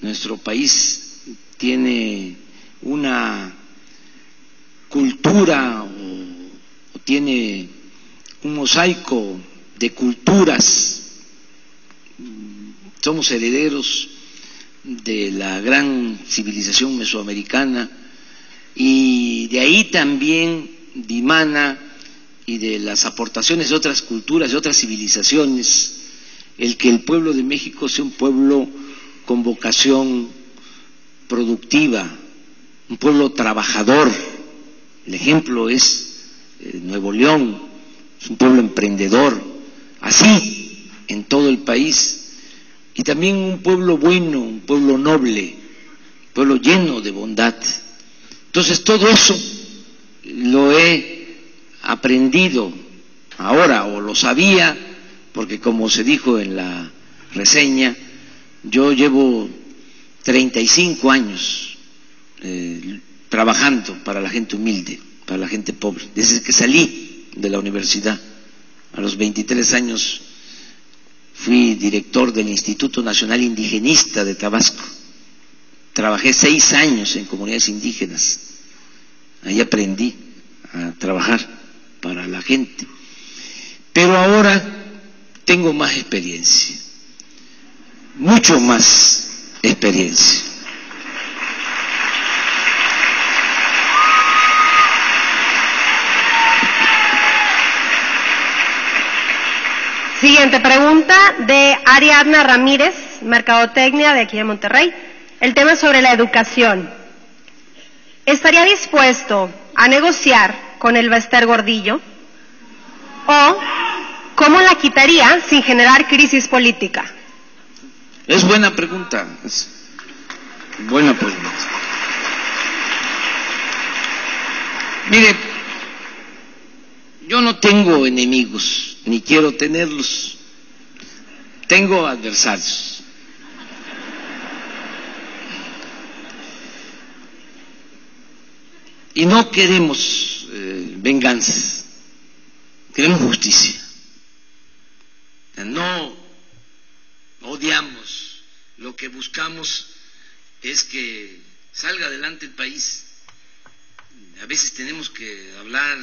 nuestro país tiene una cultura o tiene un mosaico de culturas. Somos herederos de la gran civilización mesoamericana y de ahí también dimana, y de las aportaciones de otras culturas, de otras civilizaciones, el que el pueblo de México sea un pueblo con vocación productiva, un pueblo trabajador. El ejemplo es Nuevo León, es un pueblo emprendedor, así en todo el país, y también un pueblo bueno, un pueblo noble, un pueblo lleno de bondad. Entonces todo eso lo he aprendido ahora, o lo sabía, porque como se dijo en la reseña, yo llevo 35 años trabajando para la gente humilde, para la gente pobre, desde que salí de la universidad. A los 23 años fui director del Instituto Nacional Indigenista de Tabasco. Trabajé 6 años en comunidades indígenas, ahí aprendí a trabajar para la gente, pero ahora tengo más experiencia, mucho más experiencia. Siguiente pregunta de Ariadna Ramírez, Mercadotecnia de aquí de Monterrey. El tema es sobre la educación. ¿Estaría dispuesto a negociar con el Bester Gordillo? ¿O cómo la quitaría sin generar crisis política? Es buena pregunta, es buena pregunta. Mire, Yo no tengo enemigos, ni quiero tenerlos. Tengo adversarios. Y no queremos venganza, queremos justicia. No odiamos, lo que buscamos es que salga adelante el país. A veces tenemos que hablar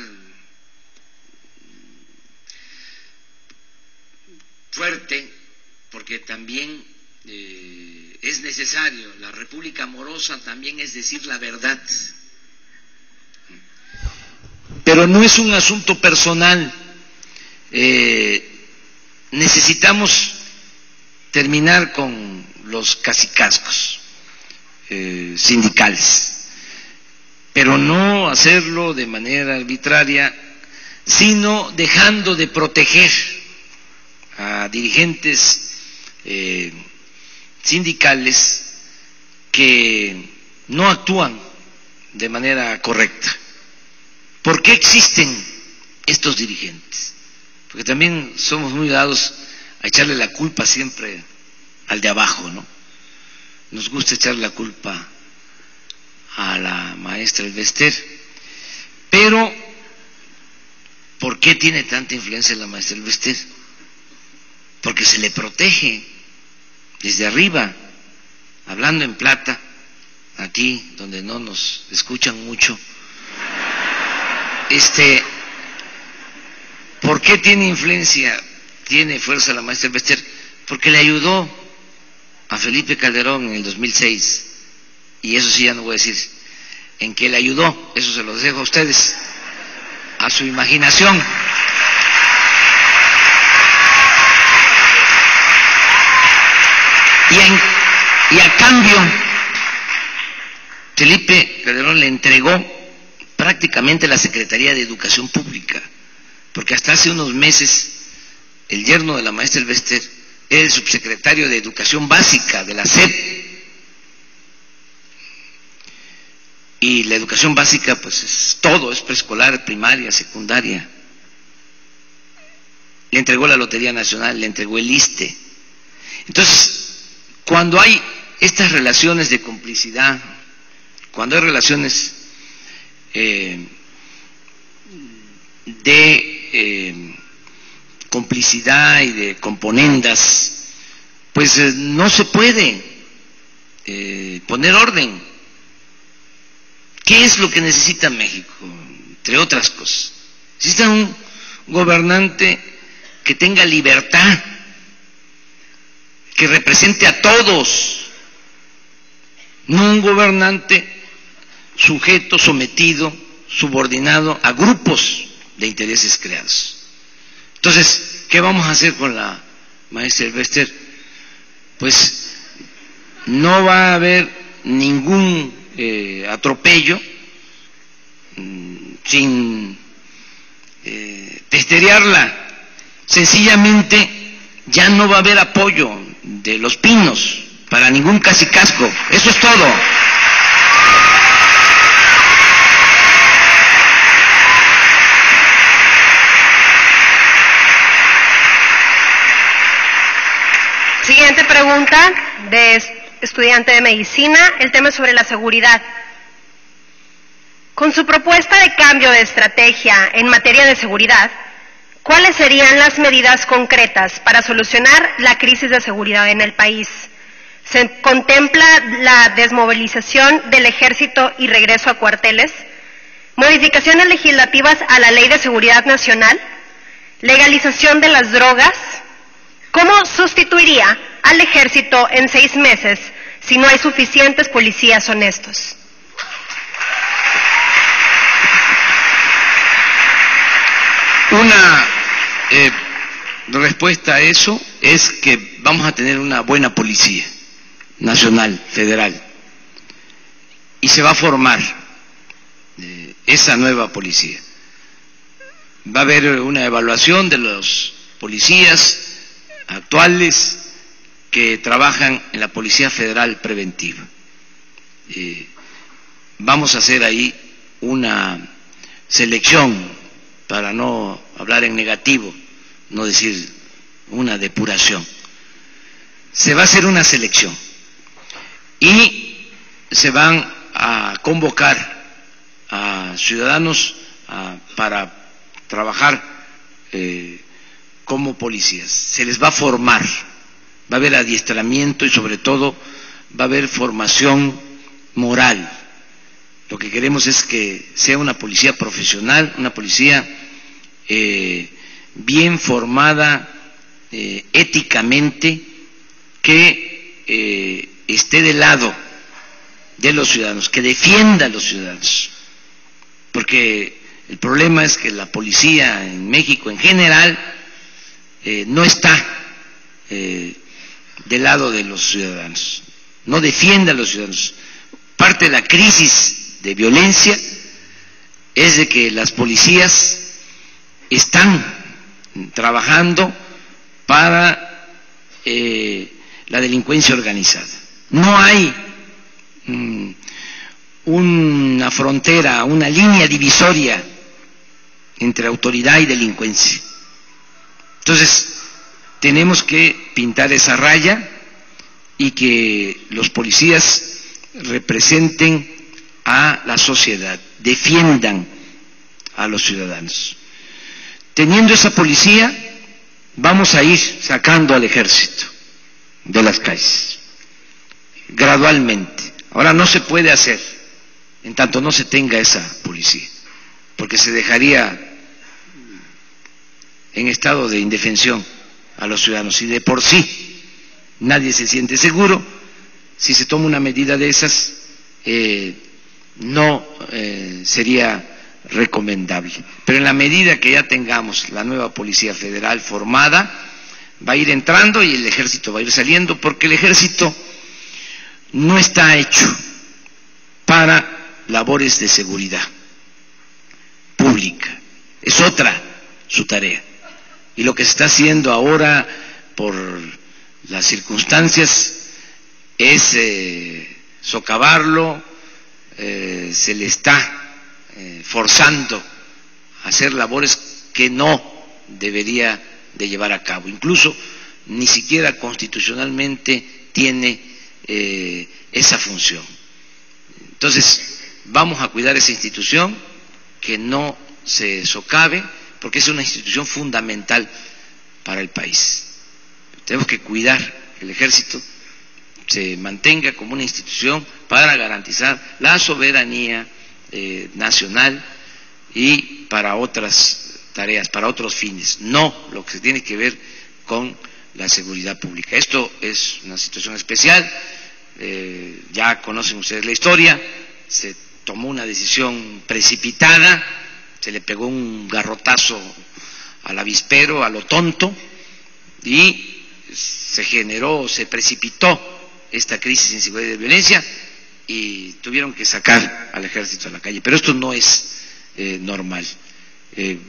fuerte, porque también es necesario. La república amorosa también es decir la verdad. Pero no es un asunto personal. Necesitamos terminar con los cacicazgos sindicales, pero no hacerlo de manera arbitraria, sino dejando de proteger a dirigentes sindicales que no actúan de manera correcta. ¿Por qué existen estos dirigentes? Porque también somos muy dados a echarle la culpa siempre al de abajo, ¿no? Nos gusta echar la culpa a la maestra Elvester, pero ¿por qué tiene tanta influencia la maestra Elvester? Porque se le protege desde arriba, hablando en plata, aquí donde no nos escuchan mucho. ¿Por qué tiene influencia, tiene fuerza la maestra Elvester? Porque le ayudó a Felipe Calderón en el 2006, y eso sí ya no voy a decir en qué le ayudó, eso se lo dejo a ustedes, a su imaginación. Y a cambio, Felipe Calderón le entregó prácticamente la Secretaría de Educación Pública, porque hasta hace unos meses el yerno de la maestra Elvester era el subsecretario de Educación Básica de la SEP. Y la educación básica pues es todo, es preescolar, primaria, secundaria. Le entregó la Lotería Nacional, le entregó el ISSSTE. Entonces, cuando hay estas relaciones de complicidad, cuando hay relaciones de complicidad y de componendas, pues no se puede poner orden. ¿Qué es lo que necesita México? Entre otras cosas, necesita un gobernante que tenga libertad, que represente a todos, no un gobernante sujeto, sometido, subordinado a grupos de intereses creados. Entonces, ¿qué vamos a hacer con la maestra Elvester? Pues no va a haber ningún atropello sin testerearla. Sencillamente ya no va a haber apoyo de Los Pinos para ningún cacicazgo. Eso es todo. Siguiente pregunta de estudiante de medicina, el tema es sobre la seguridad. Con su propuesta de cambio de estrategia en materia de seguridad, ¿cuáles serían las medidas concretas para solucionar la crisis de seguridad en el país? ¿Se contempla la desmovilización del ejército y regreso a cuarteles? ¿Modificaciones legislativas a la Ley de Seguridad Nacional? ¿Legalización de las drogas? ¿Cómo sustituiría al ejército en 6 meses si no hay suficientes policías honestos? Una respuesta a eso es que vamos a tener una buena policía nacional, federal, y se va a formar esa nueva policía. Va a haber una evaluación de los policías actuales que trabajan en la Policía Federal Preventiva. Vamos a hacer ahí una selección para no hablar en negativo, no decir una depuración. Se va a hacer una selección y se van a convocar a ciudadanos para trabajar como policías. Se les va a formar, va a haber adiestramiento y sobre todo va a haber formación moral. Lo que queremos es que sea una policía profesional, una policía bien formada éticamente, que esté del lado de los ciudadanos, que defienda a los ciudadanos. Porque el problema es que la policía en México en general no está del lado de los ciudadanos, no defiende a los ciudadanos. Parte de la crisis de violencia es de que las policías están trabajando para la delincuencia organizada. No hay una frontera, una línea divisoria entre autoridad y delincuencia. Entonces, tenemos que pintar esa raya y que los policías representen a la sociedad, defiendan a los ciudadanos. Teniendo esa policía, vamos a ir sacando al ejército de las calles, gradualmente. Ahora no se puede hacer en tanto no se tenga esa policía, porque se dejaría en estado de indefensión a los ciudadanos, y de por sí nadie se siente seguro. Si se toma una medida de esas, no sería recomendable. Pero en la medida que ya tengamos la nueva Policía Federal formada, va a ir entrando y el ejército va a ir saliendo, porque el ejército no está hecho para labores de seguridad pública, es otra su tarea. Y lo que se está haciendo ahora por las circunstancias es socavarlo, se le está forzando a hacer labores que no debería de llevar a cabo. Incluso ni siquiera constitucionalmente tiene esa función. Entonces, vamos a cuidar esa institución, que no se socave, porque es una institución fundamental para el país. Tenemos que cuidar que el ejército se mantenga como una institución para garantizar la soberanía nacional y para otras tareas, para otros fines, no lo que tiene que ver con la seguridad pública. Esto es una situación especial, ya conocen ustedes la historia, se tomó una decisión precipitada, se le pegó un garrotazo al avispero, a lo tonto, y se generó, se precipitó esta crisis de inseguridad y de violencia, y tuvieron que sacar al ejército a la calle. Pero esto no es normal.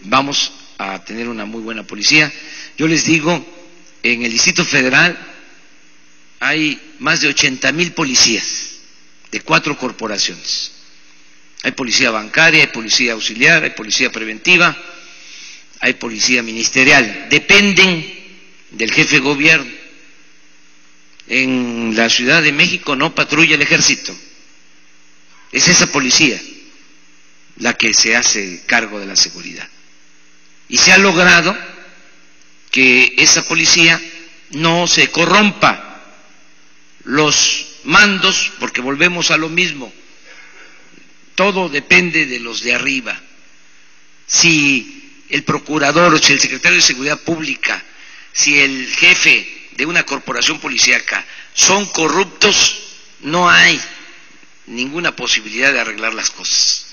Vamos a tener una muy buena policía. Yo les digo, en el Distrito Federal hay más de 80,000 policías de 4 corporaciones. Hay policía bancaria, hay policía auxiliar, hay policía preventiva, hay policía ministerial. Dependen del jefe de gobierno. En la Ciudad de México no patrulla el ejército. Es esa policía la que se hace cargo de la seguridad. Y se ha logrado que esa policía no se corrompa. Los mandos, porque volvemos a lo mismo, todo depende de los de arriba. Si el procurador, si el secretario de Seguridad Pública, si el jefe de una corporación policíaca son corruptos, no hay ninguna posibilidad de arreglar las cosas.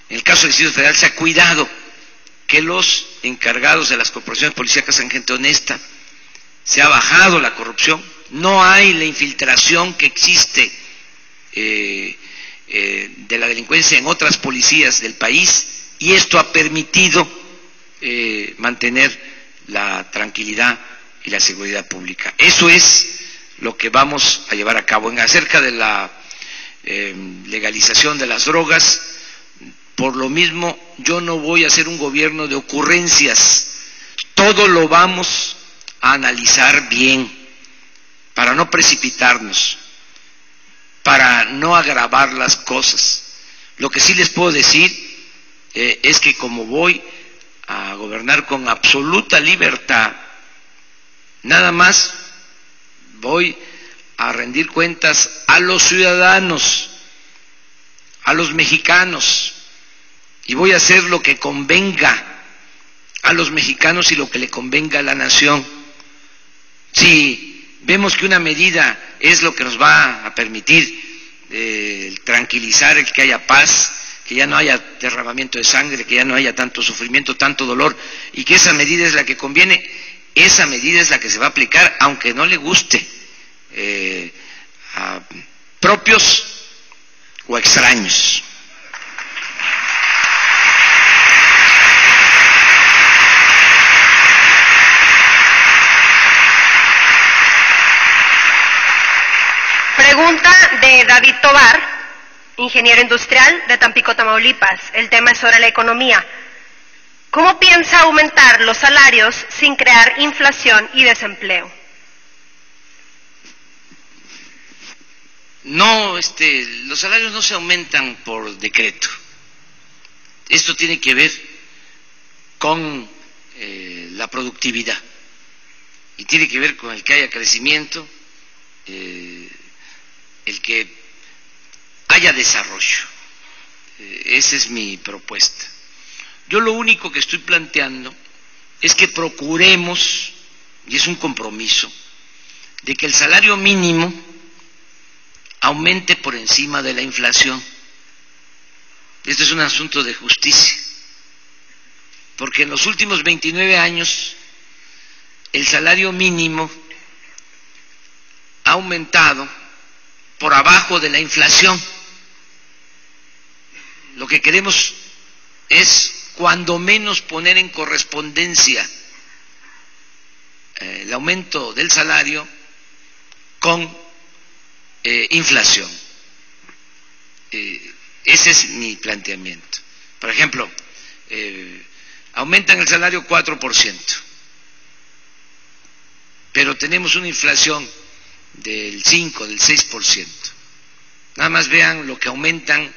En el caso del Distrito Federal se ha cuidado que los encargados de las corporaciones policíacas sean gente honesta, se ha bajado la corrupción, no hay la infiltración que existe de la delincuencia en otras policías del país, y esto ha permitido mantener la tranquilidad y la seguridad pública. Eso es lo que vamos a llevar a cabo. Acerca de la legalización de las drogas, Por lo mismo, yo no voy a hacer un gobierno de ocurrencias. Todo lo vamos a analizar bien para no precipitarnos, para no agravar las cosas. Lo que sí les puedo decir es que como voy a gobernar con absoluta libertad, nada más voy a rendir cuentas a los ciudadanos, a los mexicanos, y voy a hacer lo que convenga a los mexicanos y lo que le convenga a la nación. Si vemos que una medida es lo que nos va a permitir tranquilizar el que haya paz, que ya no haya derramamiento de sangre, que ya no haya tanto sufrimiento, tanto dolor, y que esa medida es la que conviene, esa medida es la que se va a aplicar, aunque no le guste a propios o extraños. Pregunta de David Tobar, ingeniero industrial de Tampico, Tamaulipas. El tema es sobre la economía. ¿Cómo piensa aumentar los salarios sin crear inflación y desempleo? No, los salarios no se aumentan por decreto. Esto tiene que ver con la productividad y tiene que ver con el que haya crecimiento, el que haya desarrollo. Esa es mi propuesta. Yo lo único que estoy planteando es que procuremos, y es un compromiso, de que el salario mínimo aumente por encima de la inflación. Esto es un asunto de justicia, porque en los últimos 29 años el salario mínimo ha aumentado por abajo de la inflación. Lo que queremos es cuando menos poner en correspondencia el aumento del salario con inflación. Ese es mi planteamiento. Por ejemplo, aumentan el salario 4%, pero tenemos una inflación del 5, del 6%. Nada más vean lo que aumentan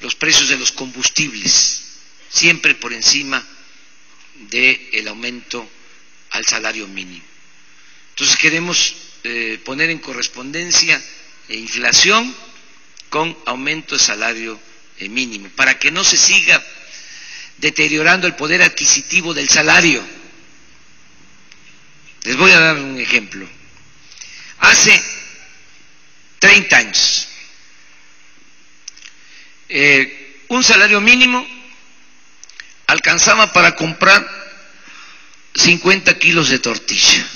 los precios de los combustibles, siempre por encima del aumento al salario mínimo. Entonces queremos poner en correspondencia inflación con aumento de salario mínimo, para que no se siga deteriorando el poder adquisitivo del salario. Les voy a dar un ejemplo. Hace 30 años, un salario mínimo alcanzaba para comprar 50 kilos de tortilla.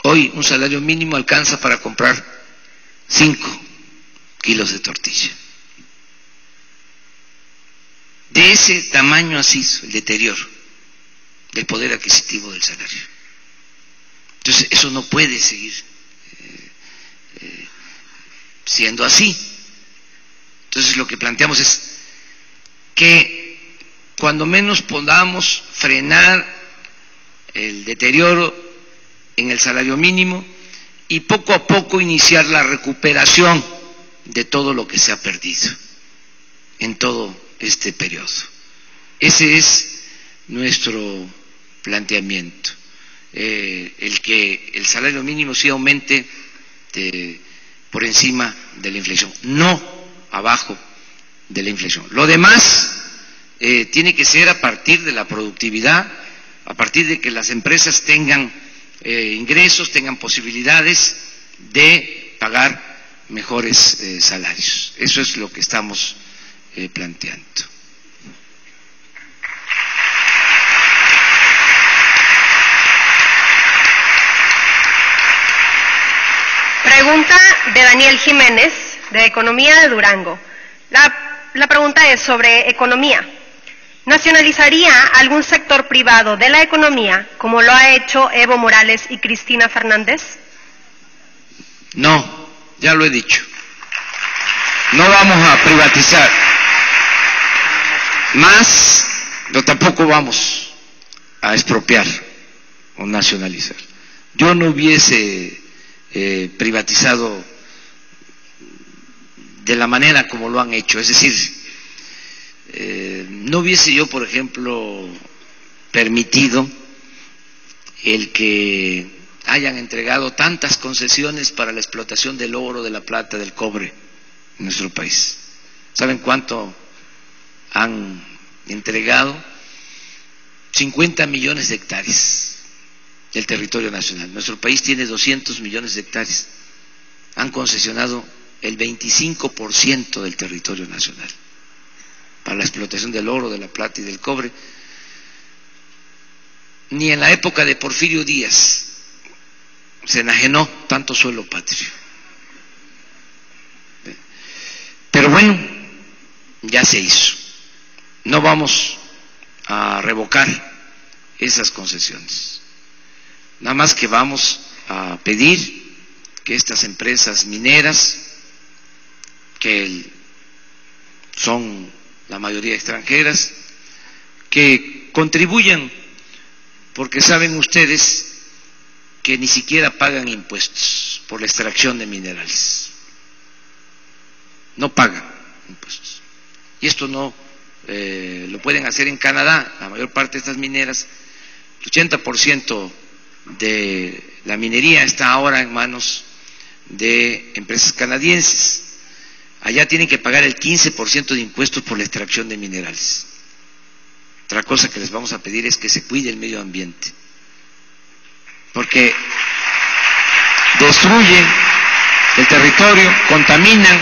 Hoy un salario mínimo alcanza para comprar 5 kilos de tortilla. De ese tamaño ha sido el deterioro del poder adquisitivo del salario. Entonces eso no puede seguir siendo así. Entonces lo que planteamos es que cuando menos podamos frenar el deterioro en el salario mínimo y poco a poco iniciar la recuperación de todo lo que se ha perdido en todo este periodo. Ese es nuestro planteamiento, el que el salario mínimo sí aumente por encima de la inflación, no abajo de la inflación. Lo demás tiene que ser a partir de la productividad, a partir de que las empresas tengan ingresos, tengan posibilidades de pagar mejores salarios. Eso es lo que estamos planteando. Pregunta de Daniel Jiménez, de Economía de Durango. La pregunta es sobre economía. ¿Nacionalizaría algún sector privado de la economía como lo ha hecho Evo Morales y Cristina Fernández? No, ya lo he dicho. No vamos a privatizar. más, pero tampoco vamos a expropiar o nacionalizar. Yo no hubiese privatizado de la manera como lo han hecho, es decir, no hubiese yo, por ejemplo, permitido el que hayan entregado tantas concesiones para la explotación del oro, de la plata, del cobre en nuestro país. ¿Saben cuánto han entregado? 50 millones de hectáreas del territorio nacional. Nuestro país tiene 200 millones de hectáreas. Han concesionado el 25% del territorio nacional para la explotación del oro, de la plata y del cobre. Ni en la época de Porfirio Díaz se enajenó tanto suelo patrio. Pero bueno, ya se hizo. No vamos a revocar esas concesiones. Nada más que vamos a pedir que estas empresas mineras, que son la mayoría extranjeras, que contribuyan, porque saben ustedes que ni siquiera pagan impuestos por la extracción de minerales. No pagan impuestos. Y esto no lo pueden hacer en Canadá. La mayor parte de estas mineras, el 80% de la minería está ahora en manos de empresas canadienses. Allá tienen que pagar el 15% de impuestos por la extracción de minerales. Otra cosa que les vamos a pedir es que se cuide el medio ambiente, porque destruyen el territorio, contaminan.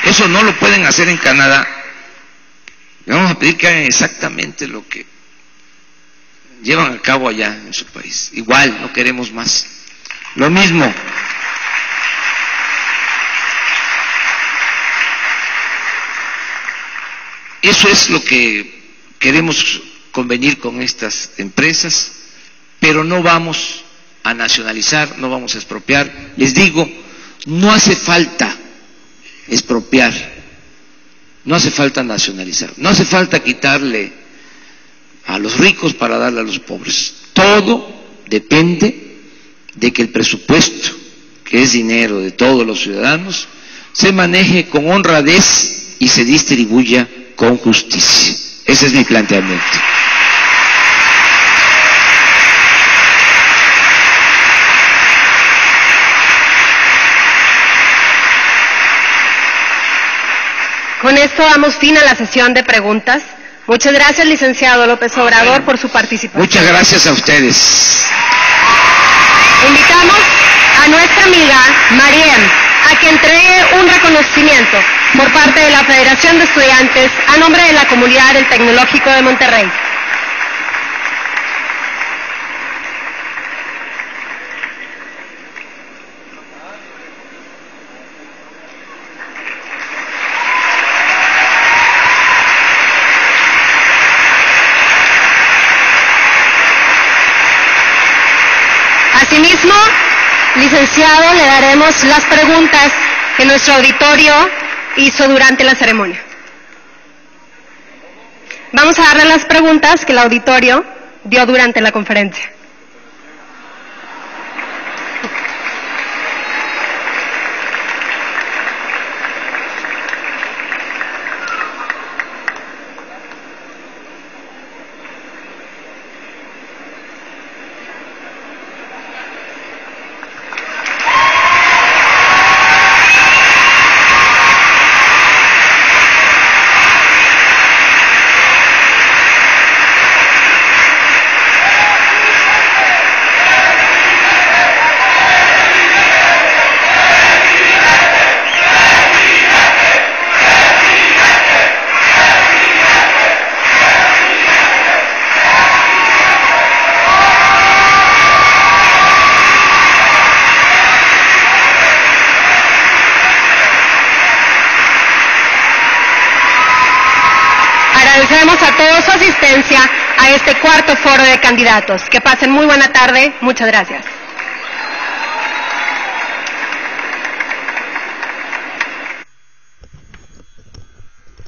Eso no lo pueden hacer en Canadá. Le vamos a pedir que hagan exactamente lo que llevan a cabo allá en su país. Igual, no queremos más. Lo mismo. Eso es lo que queremos convenir con estas empresas, pero no vamos a nacionalizar, no vamos a expropiar. Les digo, no hace falta expropiar, no hace falta nacionalizar, no hace falta quitarle a los ricos para darle a los pobres. Todo depende de que el presupuesto, que es dinero de todos los ciudadanos, se maneje con honradez y se distribuya con justicia. Ese es mi planteamiento. Con esto damos fin a la sesión de preguntas. Muchas gracias, licenciado López Obrador, por su participación. Muchas gracias a ustedes. Invitamos a nuestra amiga Mariem a que entregue un reconocimiento por parte de la Federación de Estudiantes a nombre de la comunidad del Tecnológico de Monterrey. Asimismo, licenciado, le daremos las preguntas que nuestro auditorio hizo durante la ceremonia. Vamos a darle las preguntas que el auditorio dio durante la conferencia. Agradecemos a todos su asistencia a este cuarto foro de candidatos. Que pasen muy buena tarde. Muchas gracias.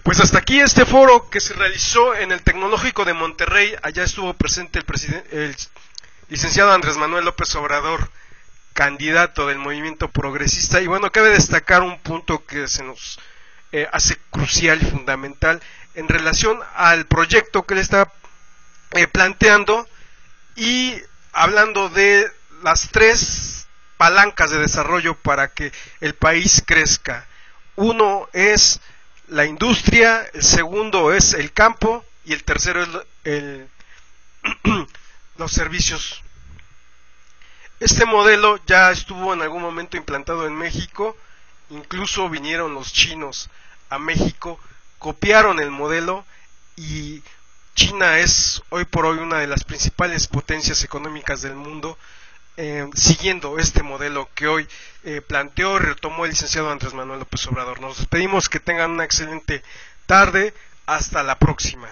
Pues hasta aquí este foro que se realizó en el Tecnológico de Monterrey. Allá estuvo presente el licenciado Andrés Manuel López Obrador, candidato del Movimiento Progresista. Y bueno, cabe destacar un punto que se nos hace crucial y fundamental en relación al proyecto que él está planteando, y hablando de las 3 palancas de desarrollo para que el país crezca. Uno es la industria, el segundo es el campo y el tercero es los servicios. Este modelo ya estuvo en algún momento implantado en México, incluso vinieron los chinos a México, copiaron el modelo, y China es hoy por hoy una de las principales potencias económicas del mundo, siguiendo este modelo que hoy planteó y retomó el licenciado Andrés Manuel López Obrador. Nos despedimos, que tengan una excelente tarde, hasta la próxima.